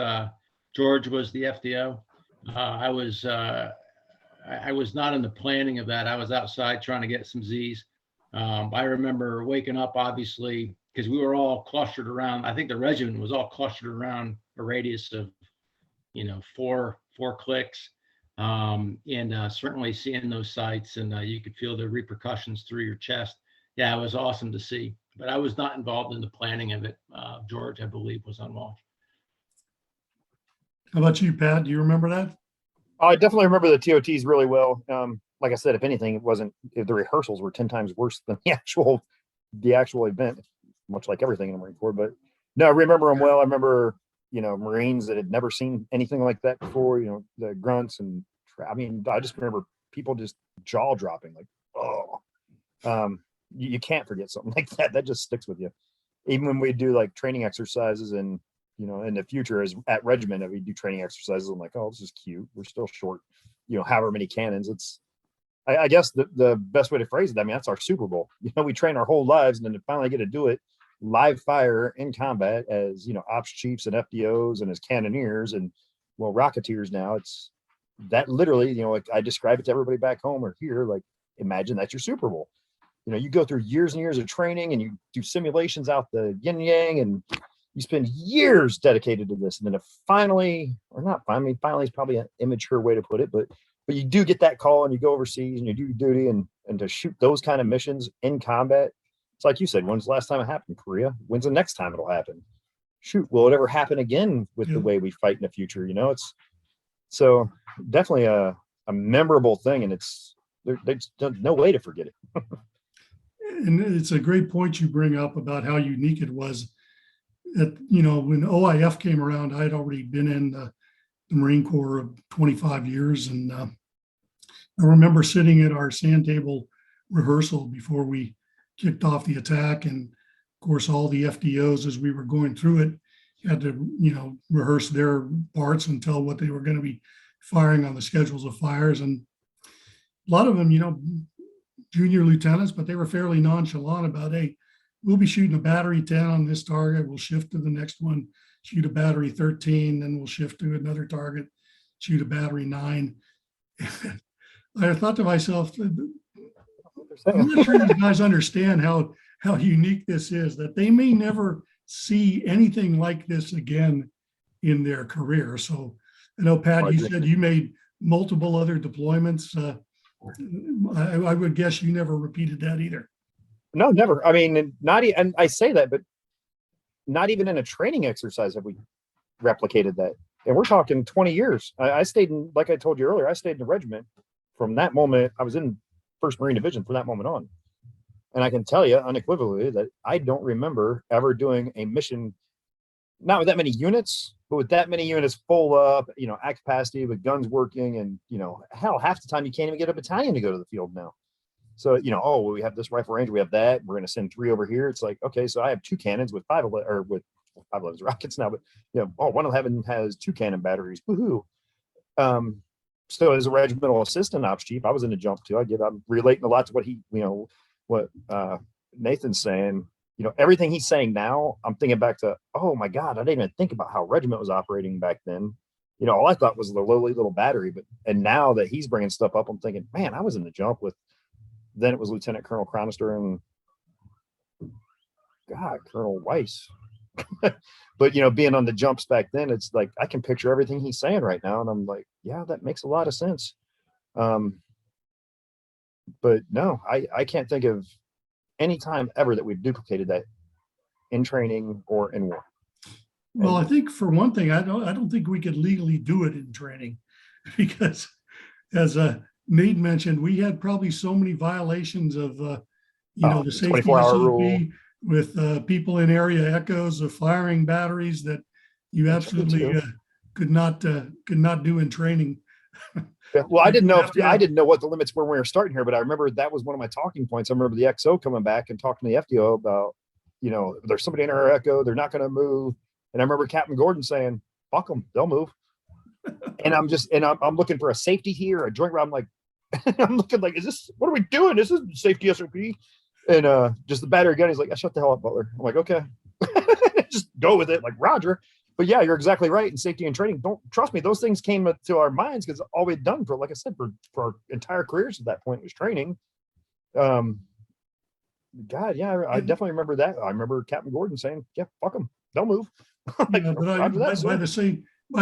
George was the FDO. I was not in the planning of that. I was outside trying to get some Z's. I remember waking up, obviously, because we were all clustered around. I think the regiment was all clustered around a radius of, four clicks, and certainly seeing those sights, and you could feel the repercussions through your chest. Yeah, it was awesome to see, but I was not involved in the planning of it. George, I believe, was on watch. How about you, Pat? Do you remember that? I definitely remember the TOTs really well. Like I said, if anything, the rehearsals were 10 times worse than the actual event, much like everything in the Marine Corps. But no, I remember them well. I remember, Marines that had never seen anything like that before, the grunts and I just remember people just jaw dropping, like, oh, you can't forget something like that. That just sticks with you. Even when we do like training exercises and, in the future as at regiment, we do training exercises. I'm like, oh, this is cute. We're still short, however many cannons. I guess the best way to phrase it, that's our Super Bowl. We train our whole lives and then to finally get to do it live fire in combat as, ops chiefs and FDOs and as cannoneers and, well, rocketeers now. It's that literally, like I describe it to everybody back home or here, like, imagine that's your Super Bowl. You go through years and years of training and you do simulations out the yin yang and you spend years dedicated to this. And then finally is probably an immature way to put it, but you do get that call and you go overseas and you do duty and to shoot those kind of missions in combat. It's like you said, when's the last time it happened? Korea? When's the next time it'll happen? Shoot, will it ever happen again with the way we fight in the future? It's so definitely a memorable thing, and there's no way to forget it. And it's a great point you bring up about how unique it was. That when OIF came around, I had already been in the Marine Corps of 25 years, and I remember sitting at our sand table rehearsal before we kicked off the attack, and of course all the FDOs, as we were going through it, had to rehearse their parts and tell what they were going to be firing on the schedules of fires, and a lot of them junior lieutenants, but they were fairly nonchalant about, hey, we'll be shooting a battery 10 on this target, we'll shift to the next one, shoot a battery 13, then we'll shift to another target, shoot a battery 9. I thought to myself, I'm not sure these guys understand how unique this is, that they may never see anything like this again in their career. So I know, Pat, you said you made multiple other deployments. I would guess you never repeated that either. No, never. And I say that, but not even in a training exercise have we replicated that. And we're talking 20 years. I stayed in, like I told you earlier, I stayed in the regiment from that moment. I was in 1st Marine Division from that moment on. And I can tell you unequivocally that I don't remember ever doing a mission, not with that many units, but with that many units full up, at capacity with guns working. And, hell, half the time you can't even get a battalion to go to the field now. So, oh, well, we have this rifle range, we have that. We're going to send 3 over here. It's like, okay, so I have 2 cannons with 5 or with 5.11's rockets now, but one of them has 2 cannon batteries. Woohoo! So as a regimental assistant ops chief, I was in the jump too. I'm relating a lot to what Nathan's saying. Everything he's saying now, I'm thinking back to, oh my God, I didn't even think about how regiment was operating back then. All I thought was the lowly little battery, and now that he's bringing stuff up, I'm thinking, man, I was in the jump with, then it was Lieutenant Colonel Cronister and God, Colonel Weiss. But being on the jumps back then, it's like I can picture everything he's saying right now, and I'm like, yeah, that makes a lot of sense. But no, I can't think of any time ever that we've duplicated that in training or in war. Well, I think for one thing, I don't think we could legally do it in training because, as Nate mentioned, we had probably so many violations of the safety 24-hour SOP rule with people in area echoes of firing batteries that you absolutely could not do in training. Yeah, well, I didn't know what the limits were when we were starting here, but I remember that was one of my talking points. I remember the XO coming back and talking to the FDO about, there's somebody in our echo, they're not going to move. And I remember Captain Gordon saying, fuck them, they'll move. And I'm looking for a safety here, a joint round. I'm like, I'm looking like, what are we doing? This isn't safety SOP. And just the battery gun, he's like, shut the hell up, Butler. I'm like, okay, just go with it. Like, Roger. But yeah, you're exactly right. In safety and training, don't trust me. Those things came to our minds because all we'd done for, like I said, for our entire careers at that point was training. God, yeah, I definitely remember that. I remember Captain Gordon saying, yeah, fuck them, they'll move. Like, yeah, but by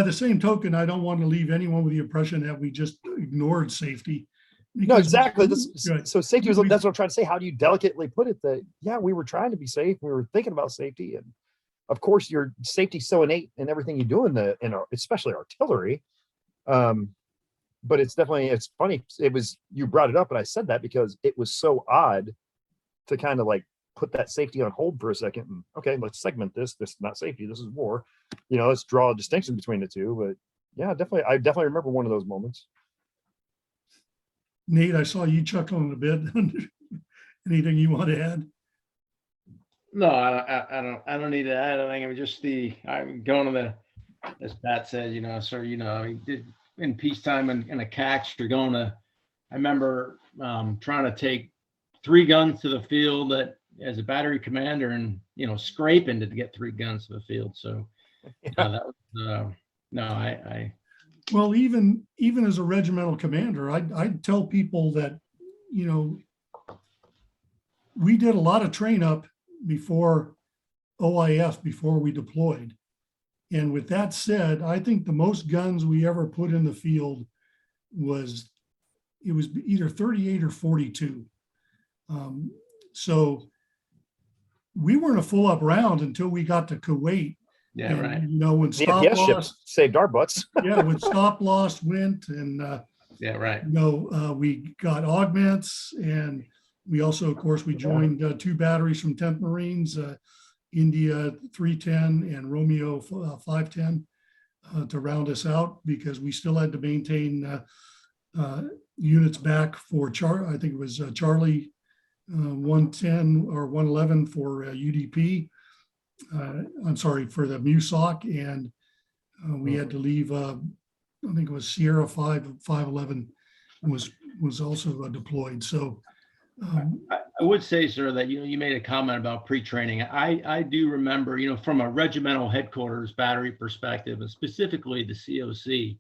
the same token, I don't want to leave anyone with the impression that we just ignored safety. No, exactly. So safety was, that's what I'm trying to say. How do you delicately put it that, yeah, we were trying to be safe. We were thinking about safety. And of course, your safety's so innate in everything you do especially artillery. But it's funny. You brought it up, and I said that because it was so odd to kind of like put that safety on hold for a second. And, okay, let's segment this. This is not safety. This is war. Let's draw a distinction between the two. But yeah, I definitely remember one of those moments. Nate, I saw you chuckling a bit. Anything you want to add? No, I don't need to add anything. I mean, just I'm going to the, as Pat said, he did in peacetime in a catch. You're going to, I remember trying to take 3 guns to the field as a battery commander and, scraping to get 3 guns to the field. So that was, Well, even as a regimental commander, I'd tell people that, we did a lot of train up before OIF, before we deployed. And with that said, I think the most guns we ever put in the field was either 38 or 42. So we weren't a full up round until we got to Kuwait. Yeah, and, right. When stop loss saved our butts. Yeah, when stop loss went, and yeah, right. We got augments, and we also, of course, we joined 2 batteries from 10th Marines, India 310 and Romeo 510 to round us out, because we still had to maintain units back for I think it was Charlie 110 or 111 for UDP. I'm sorry, for the MUSOC, and we had to leave. I think it was Sierra 511 was also deployed. So I would say, sir, that you made a comment about pre-training. I do remember, from a regimental headquarters battery perspective, and specifically the COC,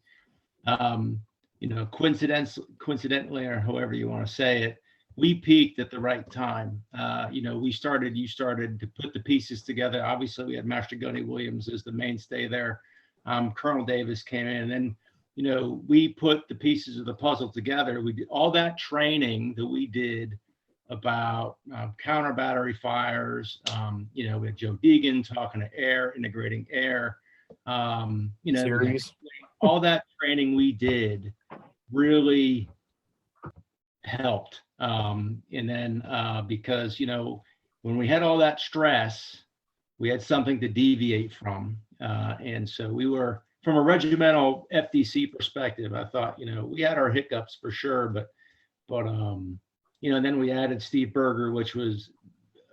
coincidentally, or however you want to say it, we peaked at the right time. You started to put the pieces together. Obviously, we had Master Gunny Williams as the mainstay there. Colonel Davis came in, and then, we put the pieces of the puzzle together. We did all that training that we did about counter battery fires. We had Joe Deegan talking to air, integrating air. Series. All that training we did really helped. And then because, when we had all that stress, we had something to deviate from. And so we were, from a regimental FDC perspective, I thought, we had our hiccups for sure, but then we added Steve Berger, which was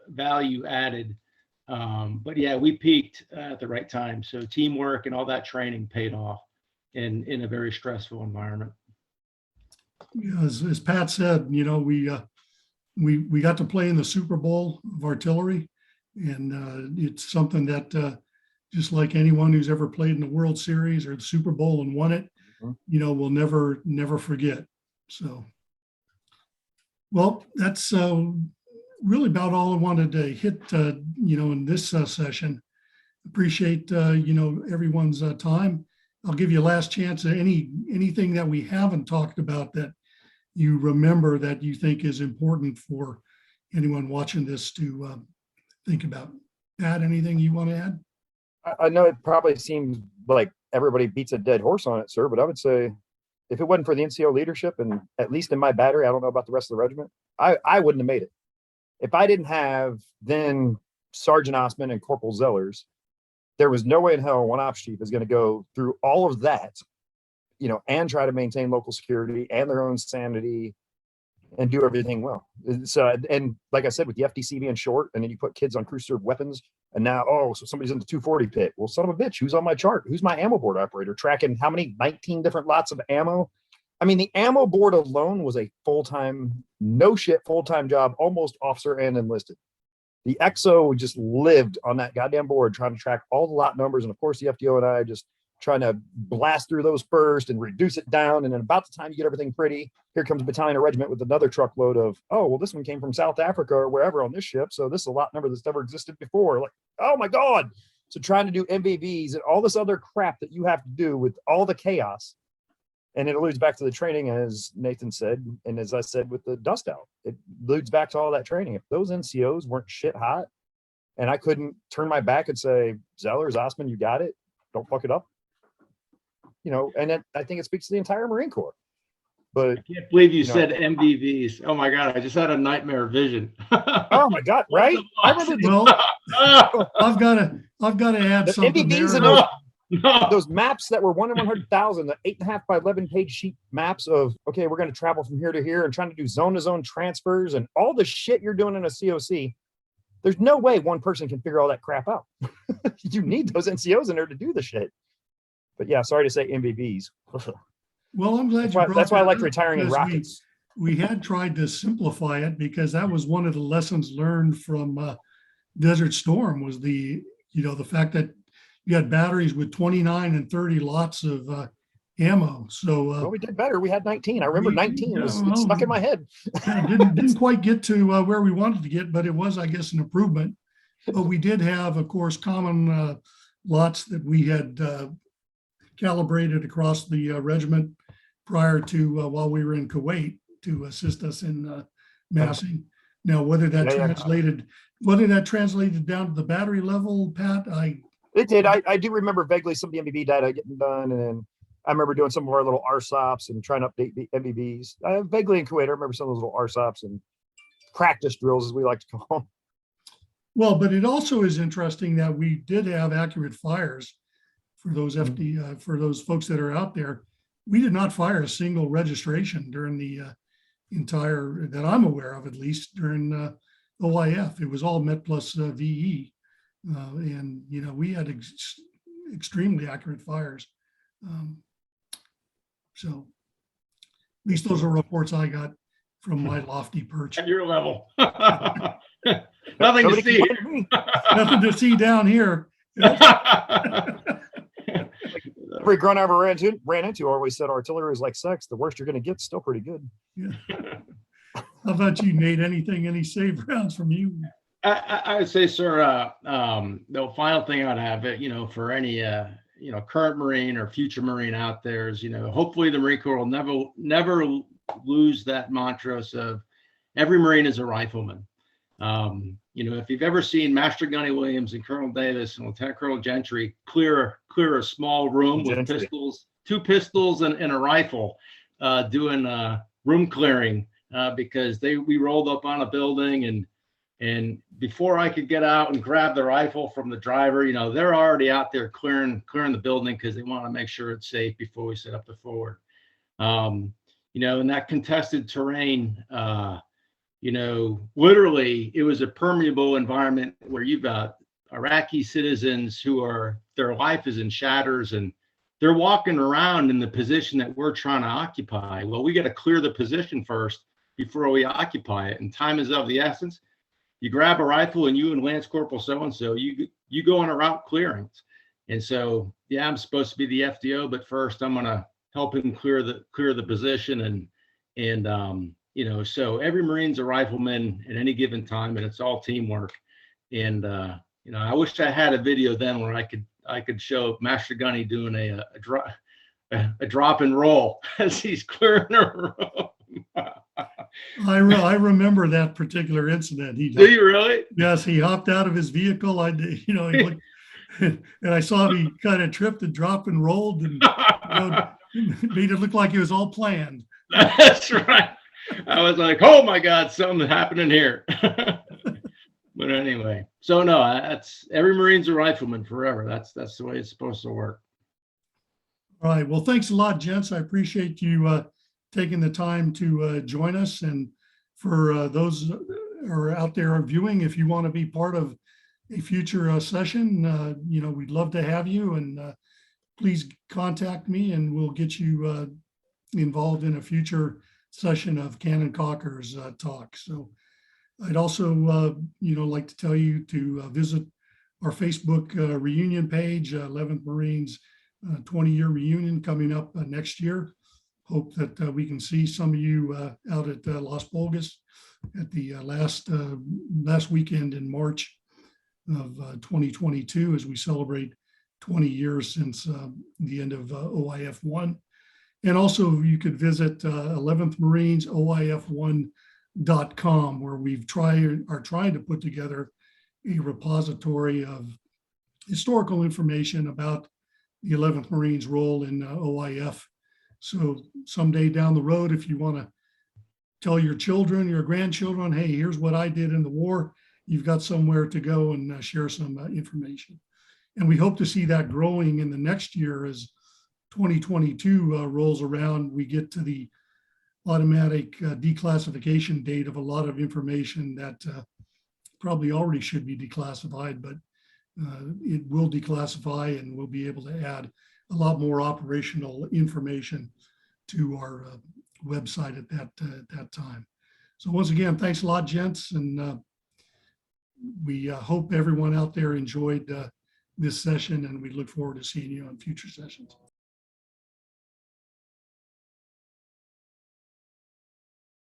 value added But yeah, we peaked at the right time. So teamwork and all that training paid off in a very stressful environment. Yeah, as Pat said, we got to play in the Super Bowl of artillery, and it's something that just like anyone who's ever played in the World Series or the Super Bowl and won it, we'll never forget. So, well, that's really about all I wanted to hit, in this session. Appreciate, everyone's time. I'll give you a last chance. Anything that we haven't talked about that you remember that you think is important for anyone watching this to think about. Pat, anything you want to add? I know it probably seems like everybody beats a dead horse on it, sir, but I would say if it wasn't for the NCO leadership, and at least in my battery, I don't know about the rest of the regiment, I wouldn't have made it. If I didn't have then Sergeant Osman and Corporal Zellers, there was no way in hell one ops chief is going to go through all of that, and try to maintain local security and their own sanity and do everything well. So, and like I said, with the FDC being short, and then you put kids on crew served weapons, and now, so somebody's in the 240 pit. Well, son of a bitch, who's on my chart? Who's my ammo board operator tracking how many 19 different lots of ammo? I mean, the ammo board alone was a full-time, no shit, full-time job, almost officer and enlisted. The XO just lived on that goddamn board trying to track all the lot numbers. And of course, the FDO and I just trying to blast through those first and reduce it down. And then about the time you get everything pretty, here comes a battalion or regiment with another truckload of, oh, well, this one came from South Africa or wherever on this ship. So this is a lot number that's never existed before. Like, oh my God. So trying to do MVVs and all this other crap that you have to do with all the chaos. And it alludes back to the training, as Nathan said, and as I said with the dust out, it alludes back to all that training. If those NCOs weren't shit hot and I couldn't turn my back and say, Zellers, Osman, you got it, don't fuck it up. And then I think it speaks to the entire Marine Corps. But I can't believe you said MVVs. Oh my God, I just had a nightmare vision. Oh my God, right? I remember I've got to add the something MVVs there. and those maps that were 1 in 100,000, the 8.5 by 11 page sheet maps of, okay, we're going to travel from here to here and trying to do zone to zone transfers and all the shit you're doing in a COC. There's no way one person can figure all that crap out. You need those NCOs in there to do the shit. But yeah, sorry to say MVVs. Well, I'm glad that's why I like retiring in rockets. We had tried to simplify it because that was one of the lessons learned from Desert Storm was the fact that you had batteries with 29 and 30 lots of ammo. So well, we did better. We had 19. I remember 19. It stuck in my head. didn't quite get to where we wanted to get, but it was, I guess, an improvement. But we did have, of course, common lots that we had calibrated across the regiment prior to while we were in Kuwait to assist us in massing. Now, whether that translated down to the battery level, Pat, it did. I do remember vaguely some of the MVB data getting done, and then I remember doing some of our little RSOPs and trying to update the MVBs. Vaguely in Kuwait, I remember some of those little RSOPs and practice drills, as we like to call them. Well, but it also is interesting that we did have accurate fires for those for those folks that are out there. We did not fire a single registration during the entire, that I'm aware of, at least during OIF. It was all Met plus VE. And, we had extremely accurate fires. So at least those are reports I got from my lofty perch. At your level. Nothing to see. Nothing to see down here. Every grunt I ever ran into always said artillery is like sex. The worst you're going to get is still pretty good. Yeah. How about you, Nate? Any save rounds from you? I would say, sir, the final thing I'd have, for any, current Marine or future Marine out there is, hopefully the Marine Corps will never lose that mantra of every Marine is a rifleman. If you've ever seen Master Gunny Williams and Colonel Davis and Lieutenant Colonel Gentry clear a small room with pistols, 2 pistols and a rifle, doing room clearing because we rolled up on a building and before I could get out and grab the rifle from the driver, they're already out there clearing the building because they want to make sure it's safe before we set up the forward. In that contested terrain, literally it was a permeable environment where you've got Iraqi citizens their life is in shatters, and they're walking around in the position that we're trying to occupy. Well, we got to clear the position first before we occupy it, and time is of the essence. You grab a rifle and you and Lance Corporal so-and-so, you go on a route clearings. And so, yeah, I'm supposed to be the FDO, but first I'm going to help him clear the position. And so every Marine's a rifleman at any given time, and it's all teamwork. And, I wish I had a video then where I could show Master Gunny doing a drop and roll as he's clearing a room. I remember that particular incident. Do you really? Yes, he hopped out of his vehicle. He looked, and I saw him. He kind of tripped and dropped and rolled, and made it look like it was all planned. That's right. I was like, oh my God, something's happening here. But anyway, so no, that's every Marine's a rifleman forever. That's the way it's supposed to work. All right. Well, thanks a lot, gents. I appreciate you taking the time to join us. And for those who are out there viewing, if you want to be part of a future session, we'd love to have you. And please contact me, and we'll get you involved in a future session of Cannon Cockers talk. So I'd also, like to tell you to visit our Facebook reunion page, 11th Marines 20-year reunion coming up next year. Hope that we can see some of you out at Las Pulgas at the last weekend in March of 2022 as we celebrate 20 years since the end of OIF I. And also you could visit 11th Marines OIF I.com, where we've are trying to put together a repository of historical information about the 11th Marines role in OIF. So someday down the road, if you want to tell your children, your grandchildren, hey, here's what I did in the war, you've got somewhere to go and share some information. And we hope to see that growing in the next year as 2022 rolls around. We get to the automatic declassification date of a lot of information that probably already should be declassified, but it will declassify, and we'll be able to add a lot more operational information to our website at that time. So once again, thanks a lot, gents, and we hope everyone out there enjoyed this session, and we look forward to seeing you on future sessions.